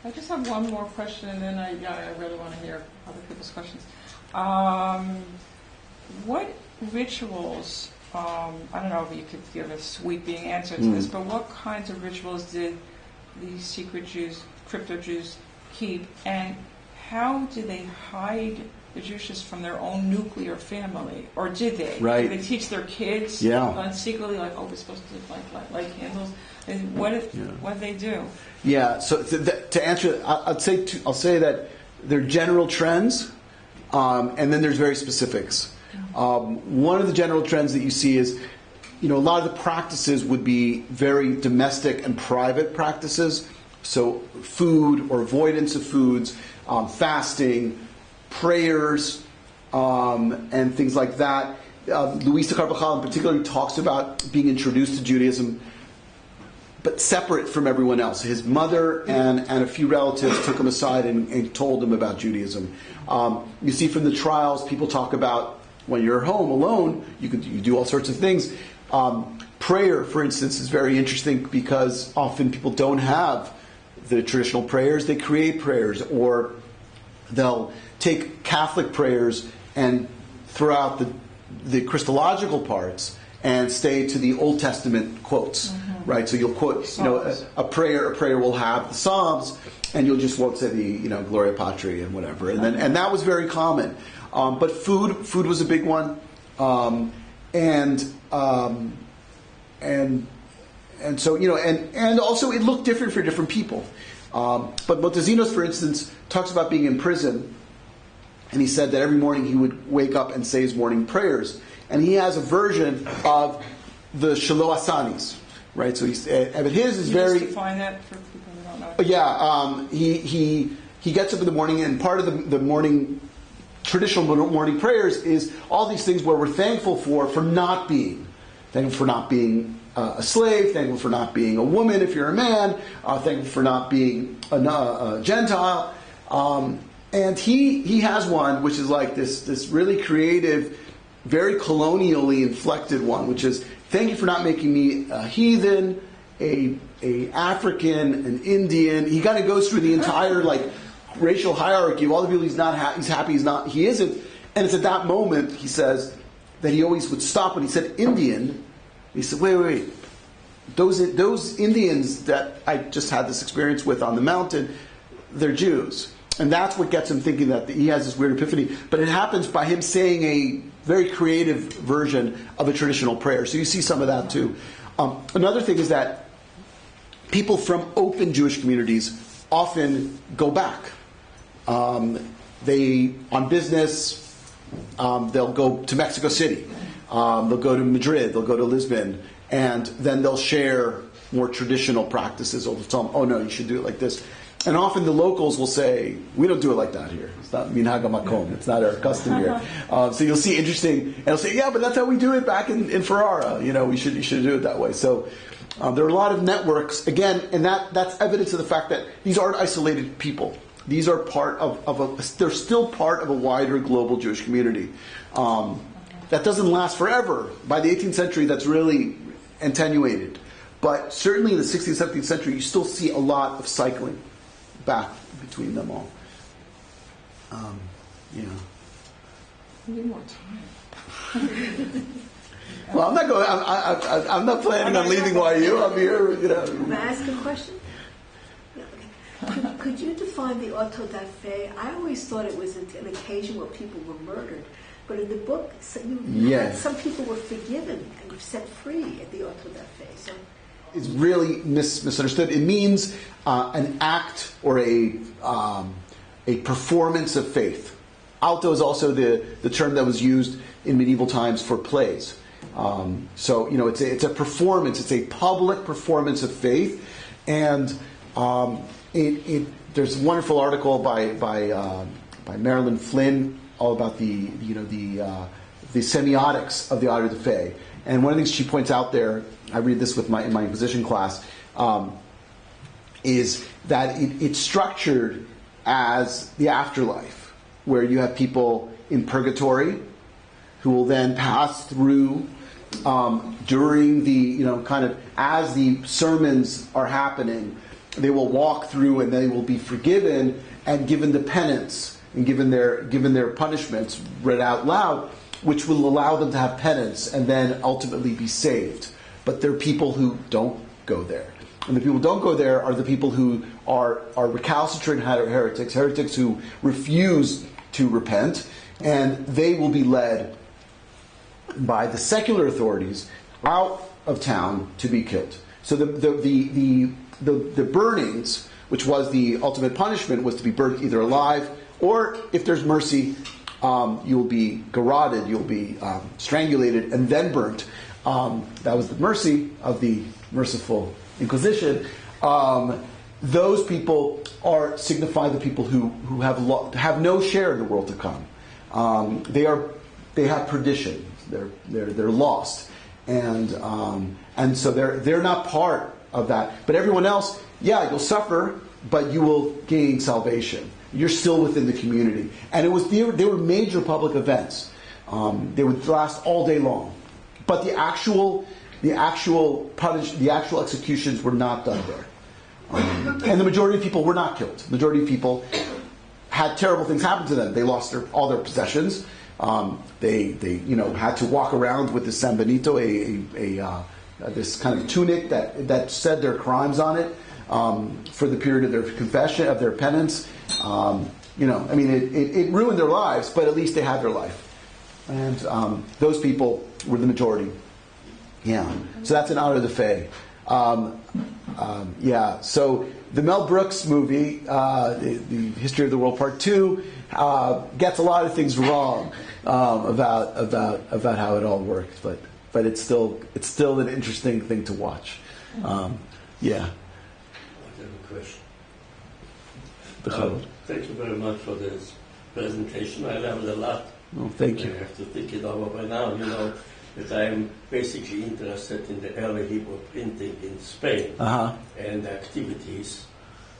I just have one more question, and then I really want to hear other people's questions. What rituals? I don't know if you could give a sweeping answer to this, but what kinds of rituals did these secret Jews, crypto Jews, keep, and how did they hide the Jewishness from their own nuclear family, or did they? Right. Did they teach their kids secretly, like, we're supposed to light candles? And what did they do? Yeah. So to answer, I'll say that there are general trends, and then there's very specifics. One of the general trends that you see is, a lot of the practices would be very domestic and private practices. So food or avoidance of foods, fasting, prayers, and things like that. Luis de Carvajal in particular talks about being introduced to Judaism, but separate from everyone else. His mother and a few relatives took him aside and told him about Judaism. You see from the trials, people talk about when you're home alone, you do all sorts of things. Prayer, for instance, is very interesting because often people don't have the traditional prayers. They create prayers, or they'll take Catholic prayers and throw out the Christological parts and stay to the Old Testament quotes, right? So you'll quote, a prayer will have the Psalms, and you'll just won't say the, Gloria Patri and whatever. And that was very common. But food was a big one. And so, and also it looked different for different people. But Montesinos, for instance, talks about being in prison, and he said that every morning he would wake up and say his morning prayers. And he has a version of the Shiloh Asanis, right? So but his is very... Can you define that for people who don't know? Yeah, he gets up in the morning, and part of the morning, traditional morning prayers is all these things where we're thankful for not being. Thankful for not being a slave, thankful for not being a woman if you're a man, thankful for not being a Gentile. And he has one which is like this really creative, very colonially inflected one, which is, thank you for not making me a heathen, a African, an Indian. He kind of goes through the entire racial hierarchy of all the people he's happy he isn't. And it's at that moment, he says, that he always would stop when he said Indian. He said, wait. Those Indians that I just had this experience with on the mountain, they're Jews. And that's what gets him thinking that he has this weird epiphany. But it happens by him saying a very creative version of a traditional prayer. So you see some of that too. Another thing is that people from open Jewish communities often go back. They, on business, they'll go to Mexico City. They'll go to Madrid. They'll go to Lisbon. And then they'll share more traditional practices. Or they'll tell them, oh no, you should do it like this. And often the locals will say, we don't do it like that here. It's not minhag makom. It's not our custom here. So you'll see interesting, and they'll say, yeah, but that's how we do it back in Ferrara. You should do it that way. So there are a lot of networks, again, and that's evidence of the fact that these aren't isolated people. These are part they're still part of a wider global Jewish community. That doesn't last forever. By the 18th century, that's really attenuated. But certainly in the 16th, 17th century, you still see a lot of cycling back between them all. We need more time. Well, I'm not going. I'm not planning on leaving YU. I'm here. May I ask a question? Could you define the auto da fe? I always thought it was an occasion where people were murdered, but in the book, some people were forgiven and set free at the auto da fe. So. It's really misunderstood. It means an act or a performance of faith. Auto is also the term that was used in medieval times for plays. So it's a performance. It's a public performance of faith, and there's a wonderful article by Marilyn Flynn all about the semiotics of the auto da fe. And one of the things she points out there, I read this in my Inquisition class, is that it's structured as the afterlife, where you have people in purgatory who will then pass through during the, as the sermons are happening, they will walk through and they will be forgiven and given the penance and given their punishments read out loud, which will allow them to have penance and then ultimately be saved. But there are people who don't go there. And the people who don't go there are the people who are recalcitrant heretics who refuse to repent, and they will be led by the secular authorities out of town to be killed. So the burnings, which was the ultimate punishment, was to be burned either alive or, if there's mercy, you will be garroted, you'll be strangulated and then burnt. That was the mercy of the merciful Inquisition. Those people signify the people who have no share in the world to come. They have perdition. They're lost, and so they're not part of that. But everyone else, you'll suffer, but you will gain salvation. You're still within the community, and they were major public events. They would last all day long, but the actual executions were not done there, and the majority of people were not killed. The majority of people had terrible things happen to them. They lost all their possessions. They had to walk around with the Sanbenito, this kind of tunic that said their crimes on it for the period of their confession, of their penance. It ruined their lives, but at least they had their life. And those people were the majority. Yeah. So that's an out of the fey. So the Mel Brooks movie, the History of the World Part 2, gets a lot of things wrong about how it all works, but it's still an interesting thing to watch. I have a question. Thank you very much for this presentation. I learned a lot. Oh, thank you. I have to think it over by now. That I am basically interested in the early Hebrew printing in Spain and the activities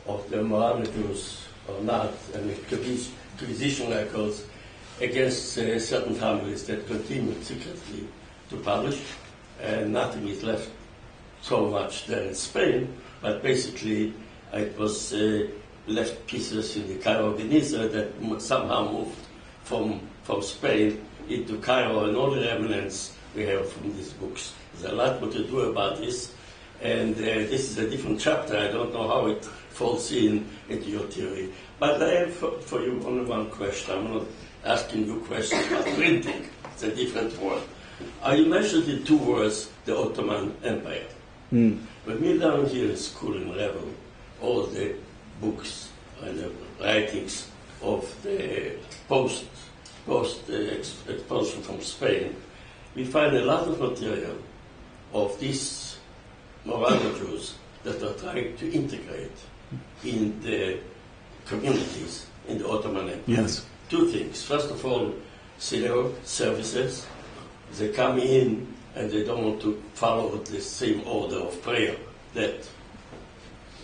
of the Mohammedans or not, and the Inquisition records against certain families that continued secretly to publish, and nothing is left so much there in Spain, but basically it was left pieces in the Cairo Geniza that somehow moved from Spain into Cairo, and all the remnants we have from these books. There's a lot more to do about this, and this is a different chapter. I don't know how it falls into your theory. But I have for you only one question. I'm not asking you questions about printing. It's a different word. You mentioned the two words, the Ottoman Empire. When we learn here in school in Rebel, all the books and the writings of the post-expulsion from Spain, we find a lot of material of these Morano Jews that are trying to integrate in the communities in the Ottoman Empire. Yes. Two things. First of all, services. They come in and they don't want to follow the same order of prayer that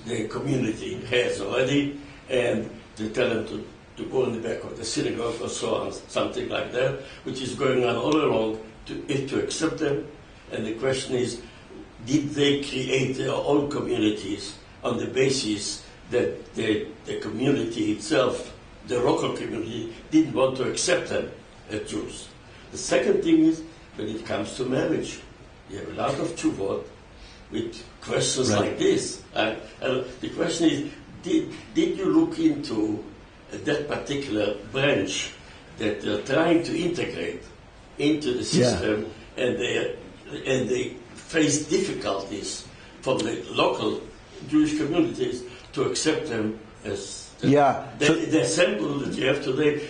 the community has already, and they tell them to go in the back of the synagogue or so on, something like that, which is going on all along to accept them. And the question is, did they create their own communities on the basis that the community itself, the local community, didn't want to accept them as Jews? The second thing is, when it comes to marriage, you have a lot of tshuvot with questions like this. And the question is, did you look into that particular branch that they're trying to integrate into the system, and they face difficulties from the local Jewish communities to accept them as the sample that you have today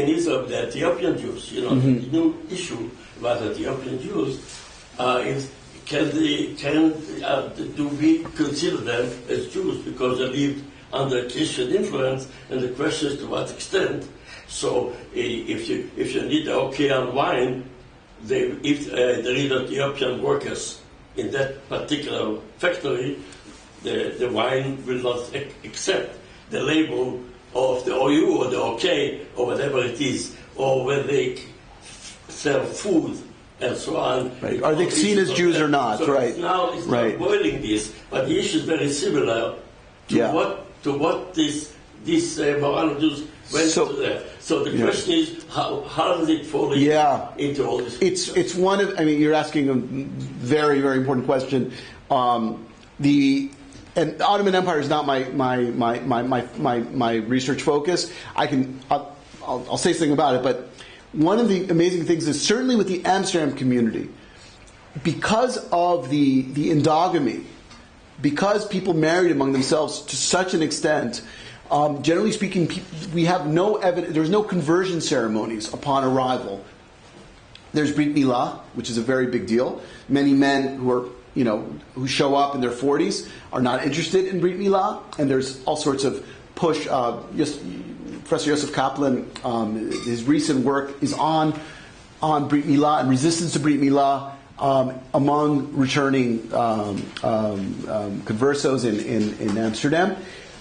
in Israel, the Ethiopian Jews. The new issue about Ethiopian Jews is do we consider them as Jews because they lived under Christian influence, and the question is to what extent. So if you need Okean wine, if there is Ethiopian workers in that particular factory, the wine will not accept the label of the OU or the OK or whatever it is, or when they sell food and so on. Right. Are they seen as Jews or not? So right. It's now boiling this, but the issue is very similar to what these Morano Jews went to there. So the question is, how does it fall into all this? It's one of. I mean, you're asking a very, very important question. And Ottoman Empire is not my research focus. I'll say something about it, but one of the amazing things is certainly with the Amsterdam community, because of the endogamy, because people married among themselves to such an extent. Generally speaking, we have no evidence. There's no conversion ceremonies upon arrival. There's Brit Milah, which is a very big deal. Many men who show up in their 40s are not interested in Brit Milah, and there's all sorts of push. Professor Yosef Kaplan, his recent work is on Brit Milah and resistance to Brit Milah among returning conversos in Amsterdam.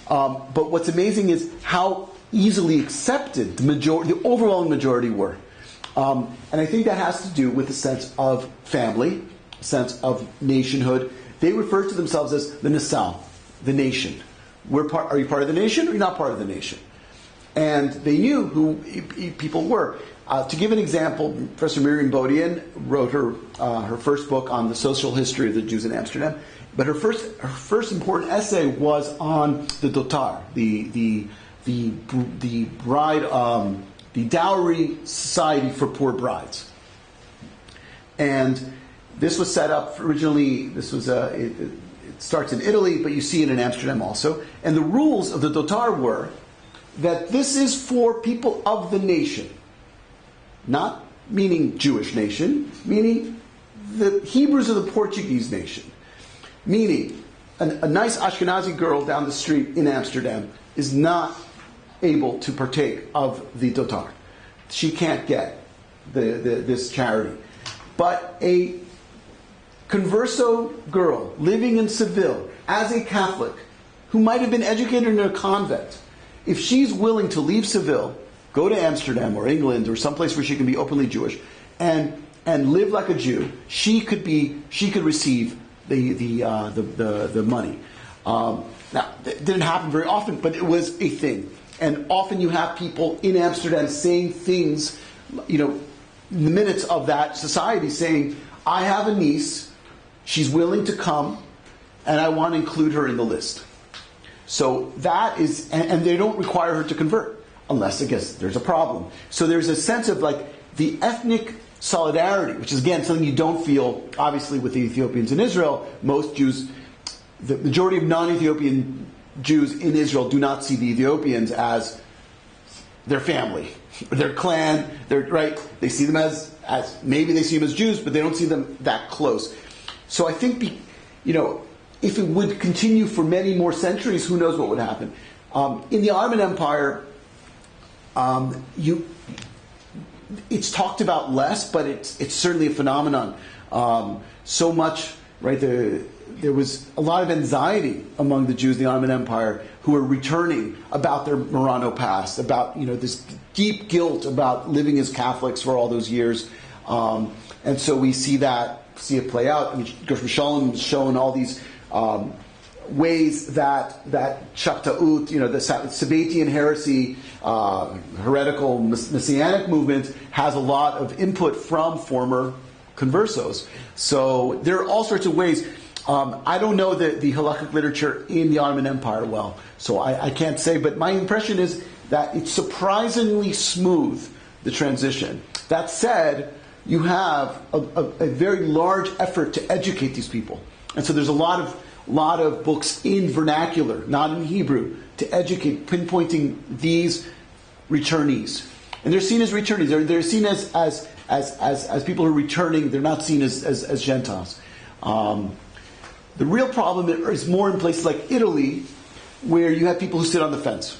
But what's amazing is how easily accepted the overwhelming majority were. And I think that has to do with a sense of family, a sense of nationhood. They refer to themselves as the Nasal, the nation. Are you part of the nation or you're not part of the nation? And they knew who people were. To give an example, Professor Miriam Bodian wrote her first book on the social history of the Jews in Amsterdam. But her first important essay was on the dotar, the bride, the dowry society for poor brides. And this was set up originally. This was it starts in Italy, but you see it in Amsterdam also. And the rules of the dotar were that this is for people of the nation, not meaning Jewish nation, meaning the Hebrews of the Portuguese nation. Meaning, a nice Ashkenazi girl down the street in Amsterdam is not able to partake of the dotar. She can't get this charity. But a converso girl living in Seville as a Catholic who might have been educated in a convent, if she's willing to leave Seville, go to Amsterdam or England or someplace where she can be openly Jewish and live like a Jew, she could receive the money. Now, it didn't happen very often, but it was a thing. And often you have people in Amsterdam saying things, in the minutes of that society, saying, I have a niece, she's willing to come, and I want to include her in the list. So that is, and they don't require her to convert, unless, I guess, there's a problem. So there's a sense of the ethnic solidarity, which is, again, something you don't feel, obviously, with the Ethiopians in Israel. Most Jews, the majority of non-Ethiopian Jews in Israel do not see the Ethiopians as their family, their clan, right? They see them as maybe they see them as Jews, but they don't see them that close. So I think, if it would continue for many more centuries, who knows what would happen. In the Ottoman Empire, it's talked about less, but it's certainly a phenomenon. So much, right? There was a lot of anxiety among the Jews in the Ottoman Empire who were returning about their Marano past, about this deep guilt about living as Catholics for all those years, and so we see it play out. I mean, Gershom Scholem has shown all these ways that Shaktaut, the Sabbatian heresy, heretical messianic movement has a lot of input from former conversos. So there are all sorts of ways. I don't know the halakhic literature in the Ottoman Empire well, so I can't say, but my impression is that it's surprisingly smooth, the transition. That said, you have a very large effort to educate these people. And so there's a lot of books in vernacular, not in Hebrew, to educate, pinpointing these returnees. And they're seen as returnees. They're seen as people who are returning. They're not seen as Gentiles. The real problem is more in places like Italy, where you have people who sit on the fence.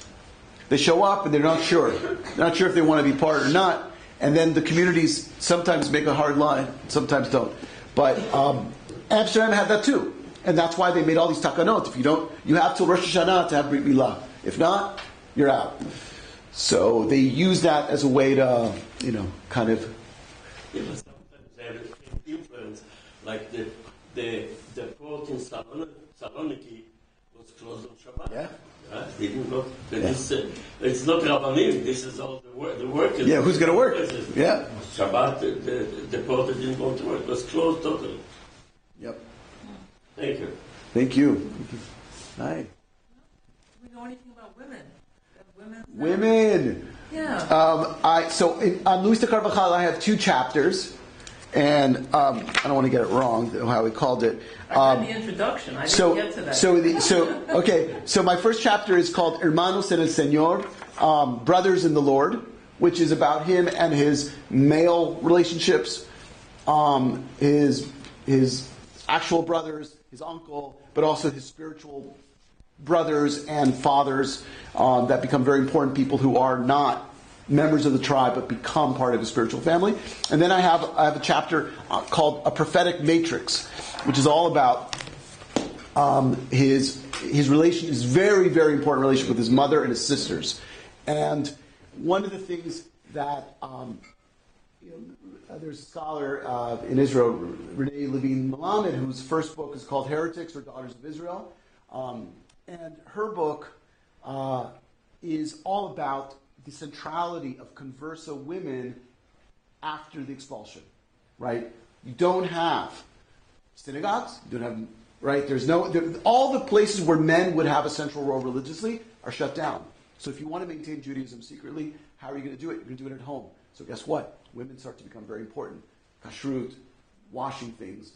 They show up and they're not sure. They're not sure if they want to be part or not. And then the communities sometimes make a hard line, sometimes don't. But Amsterdam had that too. And that's why they made all these takanot. If you don't, you have till Rosh Hashanah to have Brit Milah. If not, you're out. So they use that as a way to, kind of. Sometimes they have influence, like the port in Saloniki was closed on Shabbat. Yeah. They didn't go. It's not Rabbanim. This is all the workers. Yeah, who's going to work? Yeah. Shabbat, the port didn't go to work. It was closed totally. Yep. Thank you. Thank you. Hi. Do we know anything about women? Women. Yeah. On Luis de Carvajal, I have 2 chapters, and I don't want to get it wrong how he called it. I read the introduction. I didn't get to that. So my first chapter is called Hermanos en el Señor, Brothers in the Lord, which is about him and his male relationships, his actual brothers, his uncle, but also his spiritual brothers and fathers that become very important people who are not members of the tribe but become part of the spiritual family. And then I have a chapter called A Prophetic Matrix, which is all about his very, very important relationship with his mother and his sisters. And one of the things that there's a scholar in Israel, Renee Levine Melamed, whose first book is called Heretics, or Daughters of Israel. And her book is all about the centrality of converso women after the expulsion, right? You don't have synagogues, you don't have, right? All the places where men would have a central role religiously are shut down. So if you want to maintain Judaism secretly, how are you going to do it? You're going to do it at home. So guess what? Women start to become very important. Kashrut, washing things,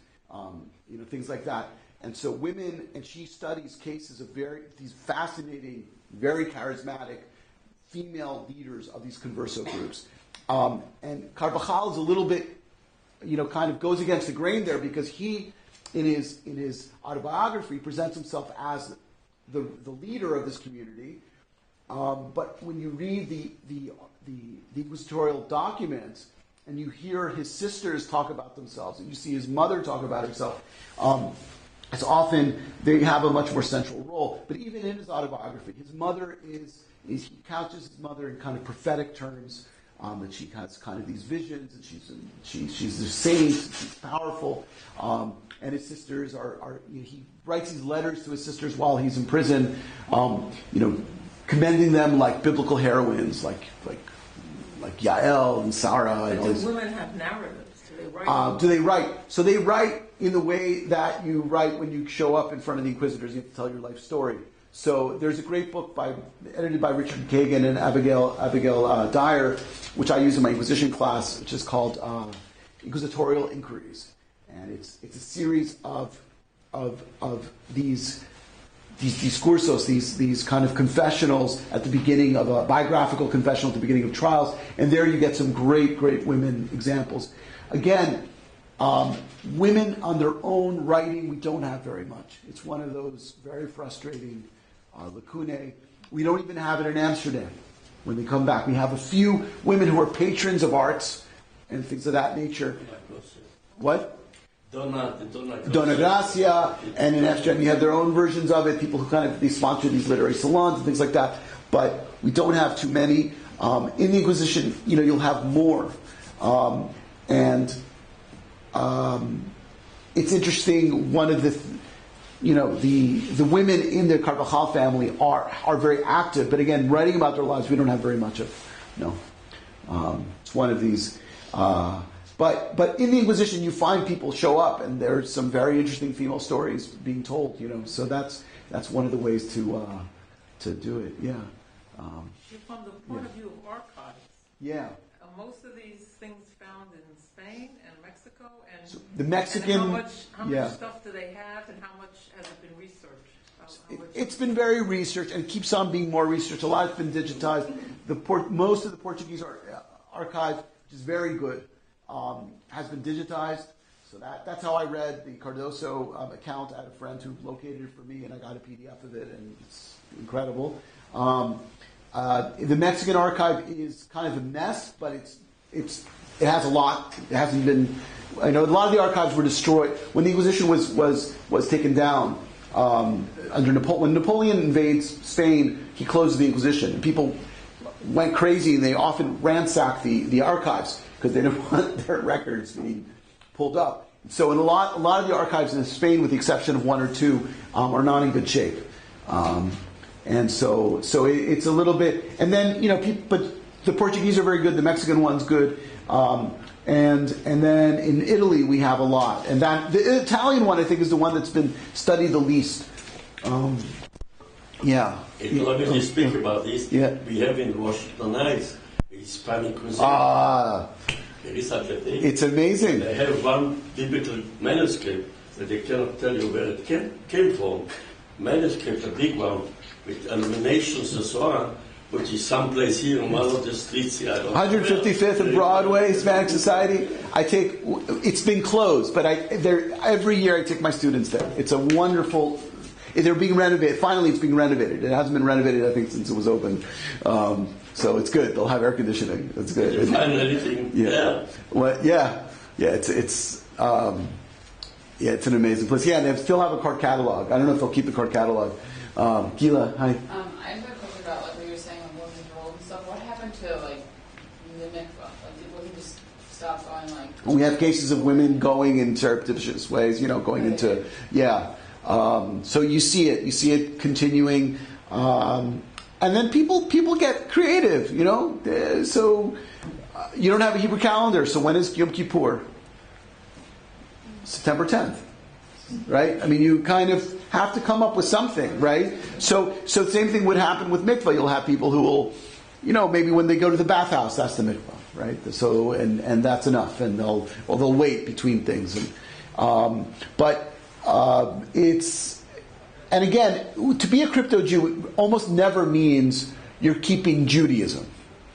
things like that. And so women, and she studies cases of these fascinating, very charismatic female leaders of these converso groups. And Carvajal is a little bit, kind of goes against the grain there, because he, in his autobiography, presents himself as the leader of this community. But when you read the inquisitorial documents, and you hear his sisters talk about themselves, and you see his mother talk about herself, it's often they have a much more central role. But even in his autobiography, his mother he couches his mother in kind of prophetic terms, that she has kind of these visions, and she's a saint, she's powerful, and his sisters are he writes these letters to his sisters while he's in prison, commending them like biblical heroines, like Yael and Sarah. And do women have narratives? Do they write? Do they write? So they write in the way that you write when you show up in front of the inquisitors. You have to tell your life story. So there's a great book edited by Richard Kagan and Abigail Dyer, which I use in my Inquisition class, which is called Inquisitorial Inquiries, and it's a series of these discursos, these kind of confessionals at the beginning of a biographical confessional at the beginning of trials, and there you get some great women examples. Again, women on their own writing, we don't have very much. It's one of those very frustrating lacunae. We don't even have it in Amsterdam when they come back. We have a few women who are patrons of arts and things of that nature. What? Donna Gracia, and in Amsterdam you have their own versions of it, people who they sponsor these literary salons and things like that, but we don't have too many. In the Inquisition, you'll have more. It's interesting, one of the women in the Carvajal family are very active, but again, writing about their lives, we don't have very much of. It's one of these. But in the Inquisition, you find people show up, and there's some very interesting female stories being told. So that's one of the ways to do it. Yeah. From the point of view of archives. Yeah. Most of these things found in Spain and Mexico, and so the Mexican. And how much stuff do they have, and how much has it been researched? It's been very researched, and it keeps on being more researched. A lot has been digitized. Most of the Portuguese archive, which is very good, has been digitized. So that's how I read the Cardoso account. I had a friend who located it for me, and I got a PDF of it, and it's incredible. The Mexican archive is kind of a mess, but it has a lot. It hasn't been. I know a lot of the archives were destroyed when the Inquisition was taken down. Under when Napoleon invades Spain, he closed the Inquisition, and people went crazy, and they often ransacked the archives because they didn't want their records being pulled up. So in a lot of the archives in Spain, with the exception of one or two, are not in good shape. And so it's a little bit, and then but the Portuguese are very good. The Mexican one's good, and then in Italy we have a lot, and that the Italian one I think is the one that's been studied the least. Yeah. Let me just speak about this. Yeah. We have in Washington Heights a Hispanic museum. There is such a thing. It's amazing. They have one biblical manuscript that they cannot tell you where it came from. Manuscript, a big one, with illuminations and so on, which is someplace here in one of the streets here. 155th and Broadway, Hispanic Society. It's been closed, but every year I take my students there. It's a wonderful. They're being renovated. Finally, it's being renovated. It hasn't been renovated, I think, since it was open. So it's good. They'll have air conditioning. That's good. Did you find anything? Yeah. Well, yeah. It's an amazing place. Yeah, and they still have a card catalog. I don't know if they'll keep the card catalog. Gila, hi. I have a question about what you were saying on women's roles and stuff. What happened to the mikvah? Did women just stop going We have cases of women going in surreptitious ways. Going into So you see it continuing. And then people get creative, So you don't have a Hebrew calendar, so when is Yom Kippur? September 10th, right? I mean, you kind of have to come up with something, right? So the same thing would happen with mikvah. You'll have people who will, maybe when they go to the bathhouse, that's the mikvah, right? So and that's enough, and they'll wait between things, it's. And again, to be a crypto Jew almost never means you're keeping Judaism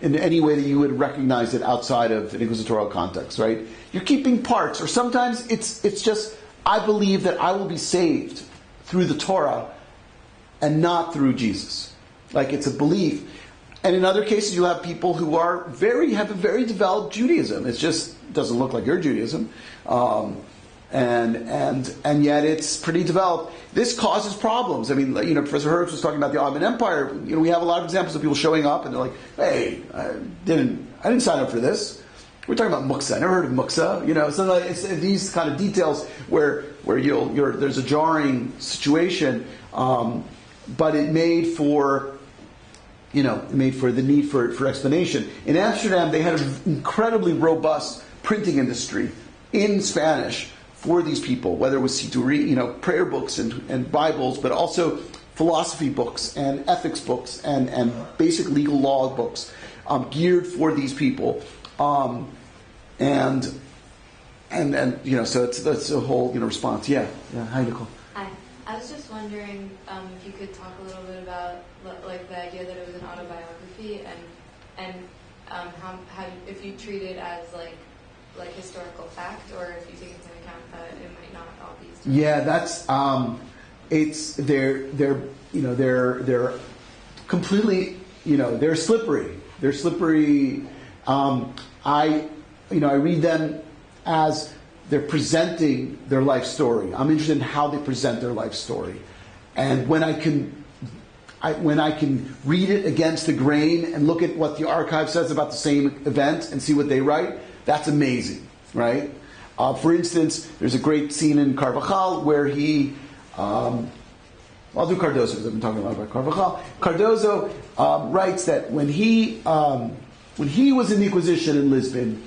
in any way that you would recognize it outside of an inquisitorial context, right? You're keeping parts, or sometimes it's just, I believe that I will be saved through the Torah and not through Jesus. Like, it's a belief. And in other cases, you have people who have a very developed Judaism. It just doesn't look like your Judaism. And yet it's pretty developed. This causes problems. I mean, Professor Heretics was talking about the Ottoman Empire. We have a lot of examples of people showing up and they're like, "Hey, I didn't sign up for this." We're talking about muksa. I never heard of muksa. So it's these kind of details where there's a jarring situation, but it made for the need for explanation. In Amsterdam, they had an incredibly robust printing industry in Spanish for these people, whether it was Siduri, prayer books and Bibles, but also philosophy books and ethics books and basic legal law books geared for these people. So that's a whole response. Yeah. Hi, Nicole. Hi. I was just wondering if you could talk a little bit about like the idea that it was an autobiography and how if you treat it as like historical fact, or if you take into account that it might not all be historical. Yeah, that's they're completely they're slippery. They're slippery. I read them as they're presenting their life story. I'm interested in how they present their life story, and when I can read it against the grain and look at what the archive says about the same event and see what they write, that's amazing, right? For instance, there's a great scene in Carvajal where he, I'll do Cardozo because I've been talking a lot about Carvajal. Cardozo writes that when he was in the Inquisition in Lisbon,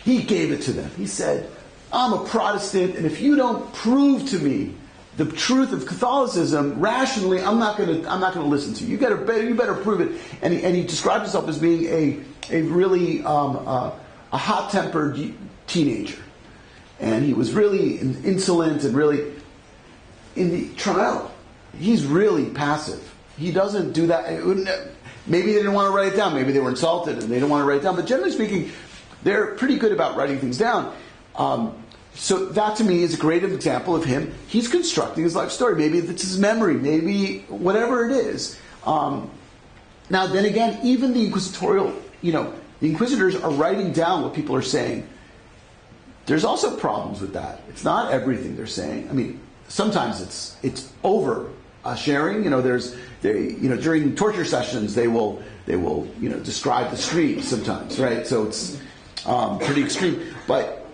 he gave it to them. He said, "I'm a Protestant, and if you don't prove to me the truth of Catholicism rationally, I'm not going to listen to you. You better prove it." And he described himself as being a really a hot-tempered teenager, and he was really insolent and really in the trial. He's really passive. He doesn't do that. Maybe they didn't want to write it down. Maybe they were insulted and they didn't want to write it down. But generally speaking, they're pretty good about writing things down. So that to me is a great example of him. He's constructing his life story. Maybe it's his memory. Maybe whatever it is. Now then again, even the inquisitorial, the inquisitors are writing down what people are saying. There's also problems with that. It's not everything they're saying. I mean, sometimes it's over sharing. During torture sessions they will describe the street sometimes, right? So it's pretty extreme. But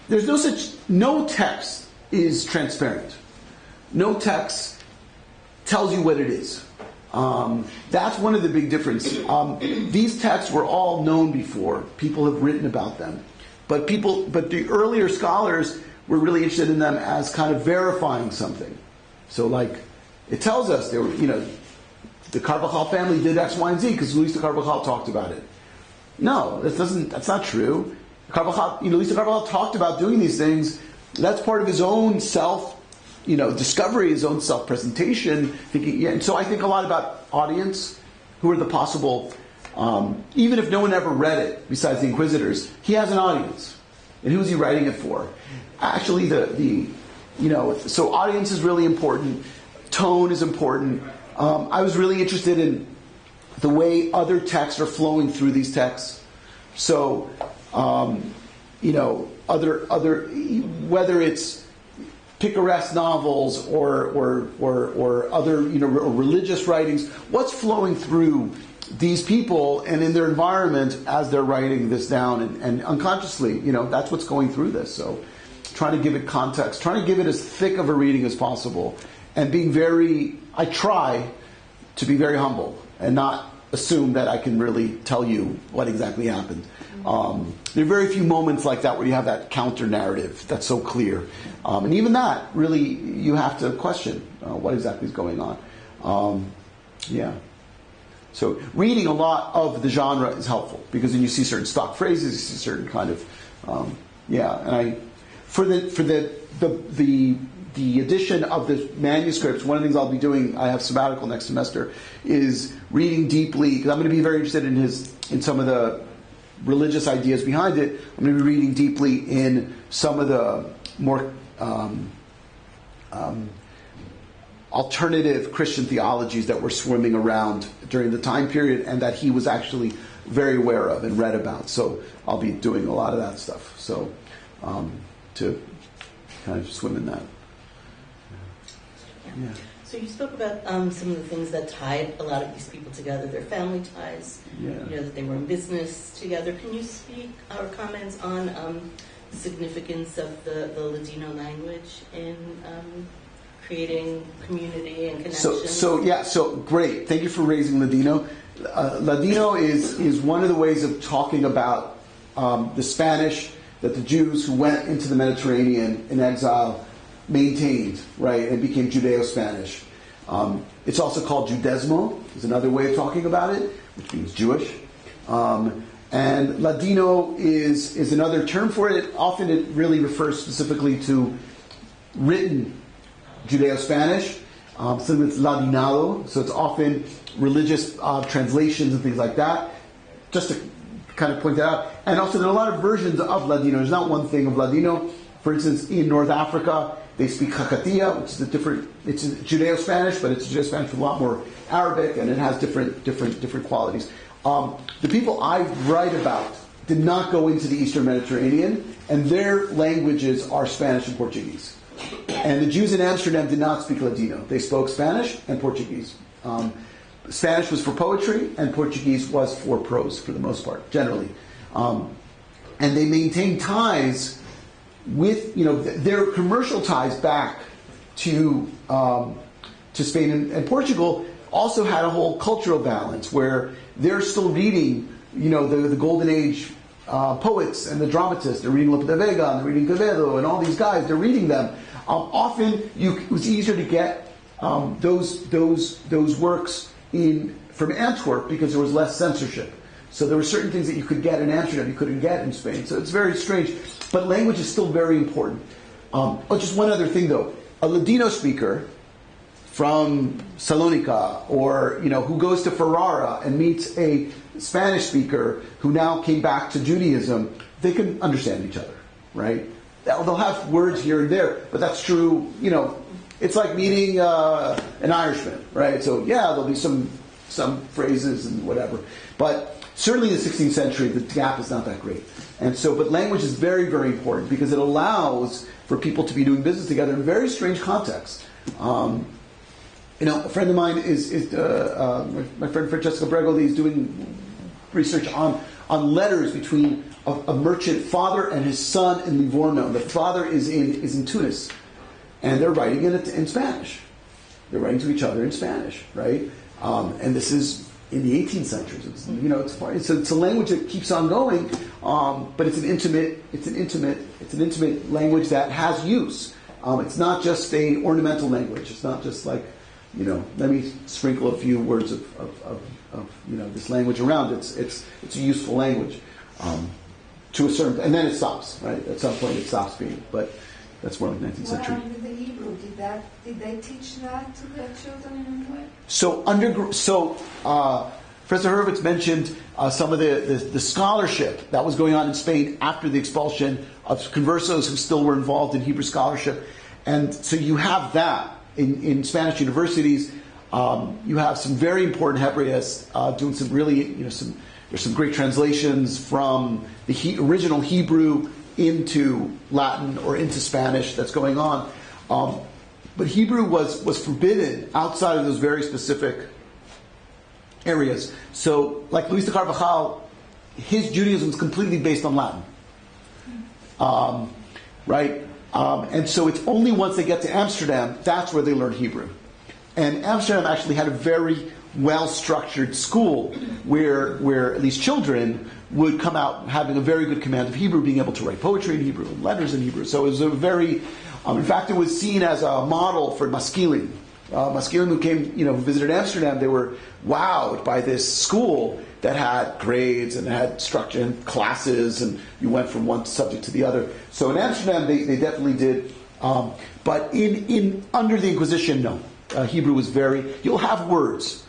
there's no text is transparent. No text tells you what it is. That's one of the big differences. These texts were all known before. People have written about them. But the earlier scholars were really interested in them as kind of verifying something. So like, it tells us there were, the Carvajal family did X, Y, and Z because Luis de Carvajal talked about it. No, that's not true. Luis de Carvajal talked about doing these things. That's part of his own discovery, his own self-presentation. And so I think a lot about audience, who are the possible, even if no one ever read it, besides the inquisitors, he has an audience. And who's he writing it for? Actually, so audience is really important. Tone is important. I was really interested in the way other texts are flowing through these texts. So, other whether it's picaresque novels or other religious writings, what's flowing through these people and in their environment as they're writing this down and unconsciously, that's what's going through this. So, trying to give it context, trying to give it as thick of a reading as possible, and being I try to be very humble and not assume that I can really tell you what exactly happened. There are very few moments like that where you have that counter narrative that's so clear. And even that, really, you have to question what exactly is going on. So reading a lot of the genre is helpful, because then you see certain stock phrases, you see certain kind of, and for the edition of the manuscripts, one of the things I'll be doing, I have sabbatical next semester, is reading deeply, because I'm going to be very interested in some of the religious ideas behind it. I'm going to be reading deeply in some of the more alternative Christian theologies that were swimming around during the time period, and that he was actually very aware of and read about. So I'll be doing a lot of that stuff. So to kind of swim in that. Yeah. So you spoke about some of the things that tied a lot of these people together, their family ties, that they were in business together. Can you speak or comment on the significance of the Latino language in creating community and connection? So great. Thank you for raising Ladino. Ladino is one of the ways of talking about the Spanish that the Jews who went into the Mediterranean in exile maintained, right, and became Judeo-Spanish. It's also called Judesmo, is another way of talking about it, which means Jewish. And Ladino is another term for it. Often it really refers specifically to written Judeo-Spanish. So it's Ladinado, so it's often religious translations and things like that. Just to kind of point that out. And also there are a lot of versions of Ladino. There's not one thing of Ladino. For instance, in North Africa, they speak Hakatiya, which is it's Judeo-Spanish, but it's Judeo-Spanish with a lot more Arabic, and it has different qualities. The people I write about did not go into the Eastern Mediterranean, and their languages are Spanish and Portuguese. And the Jews in Amsterdam did not speak Ladino. They spoke Spanish and Portuguese. Spanish was for poetry, and Portuguese was for prose, for the most part, generally. And they maintained ties with, their commercial ties back to Spain and Portugal also had a whole cultural balance where they're still reading, the Golden Age poets and the dramatists. They're reading Lope de Vega and they're reading Quevedo and all these guys. They're reading them. Often it was easier to get those works from Antwerp because there was less censorship. So there were certain things that you could get in Amsterdam you couldn't get in Spain. So it's very strange. But language is still very important. Just one other thing though. A Ladino speaker from Salonika or who goes to Ferrara and meets a Spanish speaker who now came back to Judaism, they can understand each other, right? They'll have words here and there, but that's true, it's like meeting an Irishman, right? So there'll be some phrases and whatever. But certainly in the 16th century, the gap is not that great. And so, but language is very, very important because it allows for people to be doing business together in very strange contexts. A friend of mine is my friend Francesco Bregoli is doing research on letters between a merchant father and his son in Livorno. The father is in Tunis, and they're writing in Spanish. They're writing to each other in Spanish, right? And this is in the 18th century. It's a language that keeps on going, but it's an intimate language that has use. It's not just a ornamental language. It's not just like, let me sprinkle a few words of this language around. It's a useful language to a certain, and then it stops. Right at some point, it stops being. But that's more like 19th century. What happened with the Hebrew? Did they teach that to their children in any way? So Professor Hurwitz mentioned some of the scholarship that was going on in Spain after the expulsion of conversos who still were involved in Hebrew scholarship, and so you have that in Spanish universities. You have some very important Hebraists doing some really, there's some great translations from the original Hebrew into Latin or into Spanish that's going on. But Hebrew was forbidden outside of those very specific areas. So, like Luis de Carvajal, his Judaism is completely based on Latin. Right? And so it's only once they get to Amsterdam, that's where they learn Hebrew. And Amsterdam actually had a very well-structured school where at least children would come out having a very good command of Hebrew, being able to write poetry in Hebrew and letters in Hebrew. So it was a very, in fact, it was seen as a model for Maskilim. Maskilim who came, who visited Amsterdam, they were wowed by this school that had grades and had structure and classes, and you went from one subject to the other. So in Amsterdam, they definitely did. But in under the Inquisition, no. Hebrew was very. You'll have words,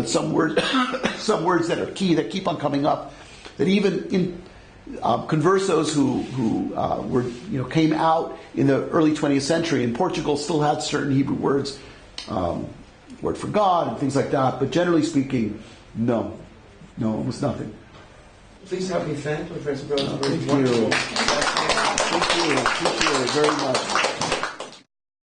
some words that are key that keep on coming up. That even in conversos who were came out in the early 20th century in Portugal still had certain Hebrew words, word for God and things like that. But generally speaking, no, almost nothing. Please help me thank Professor Perelis. Thank you. Thank you very much.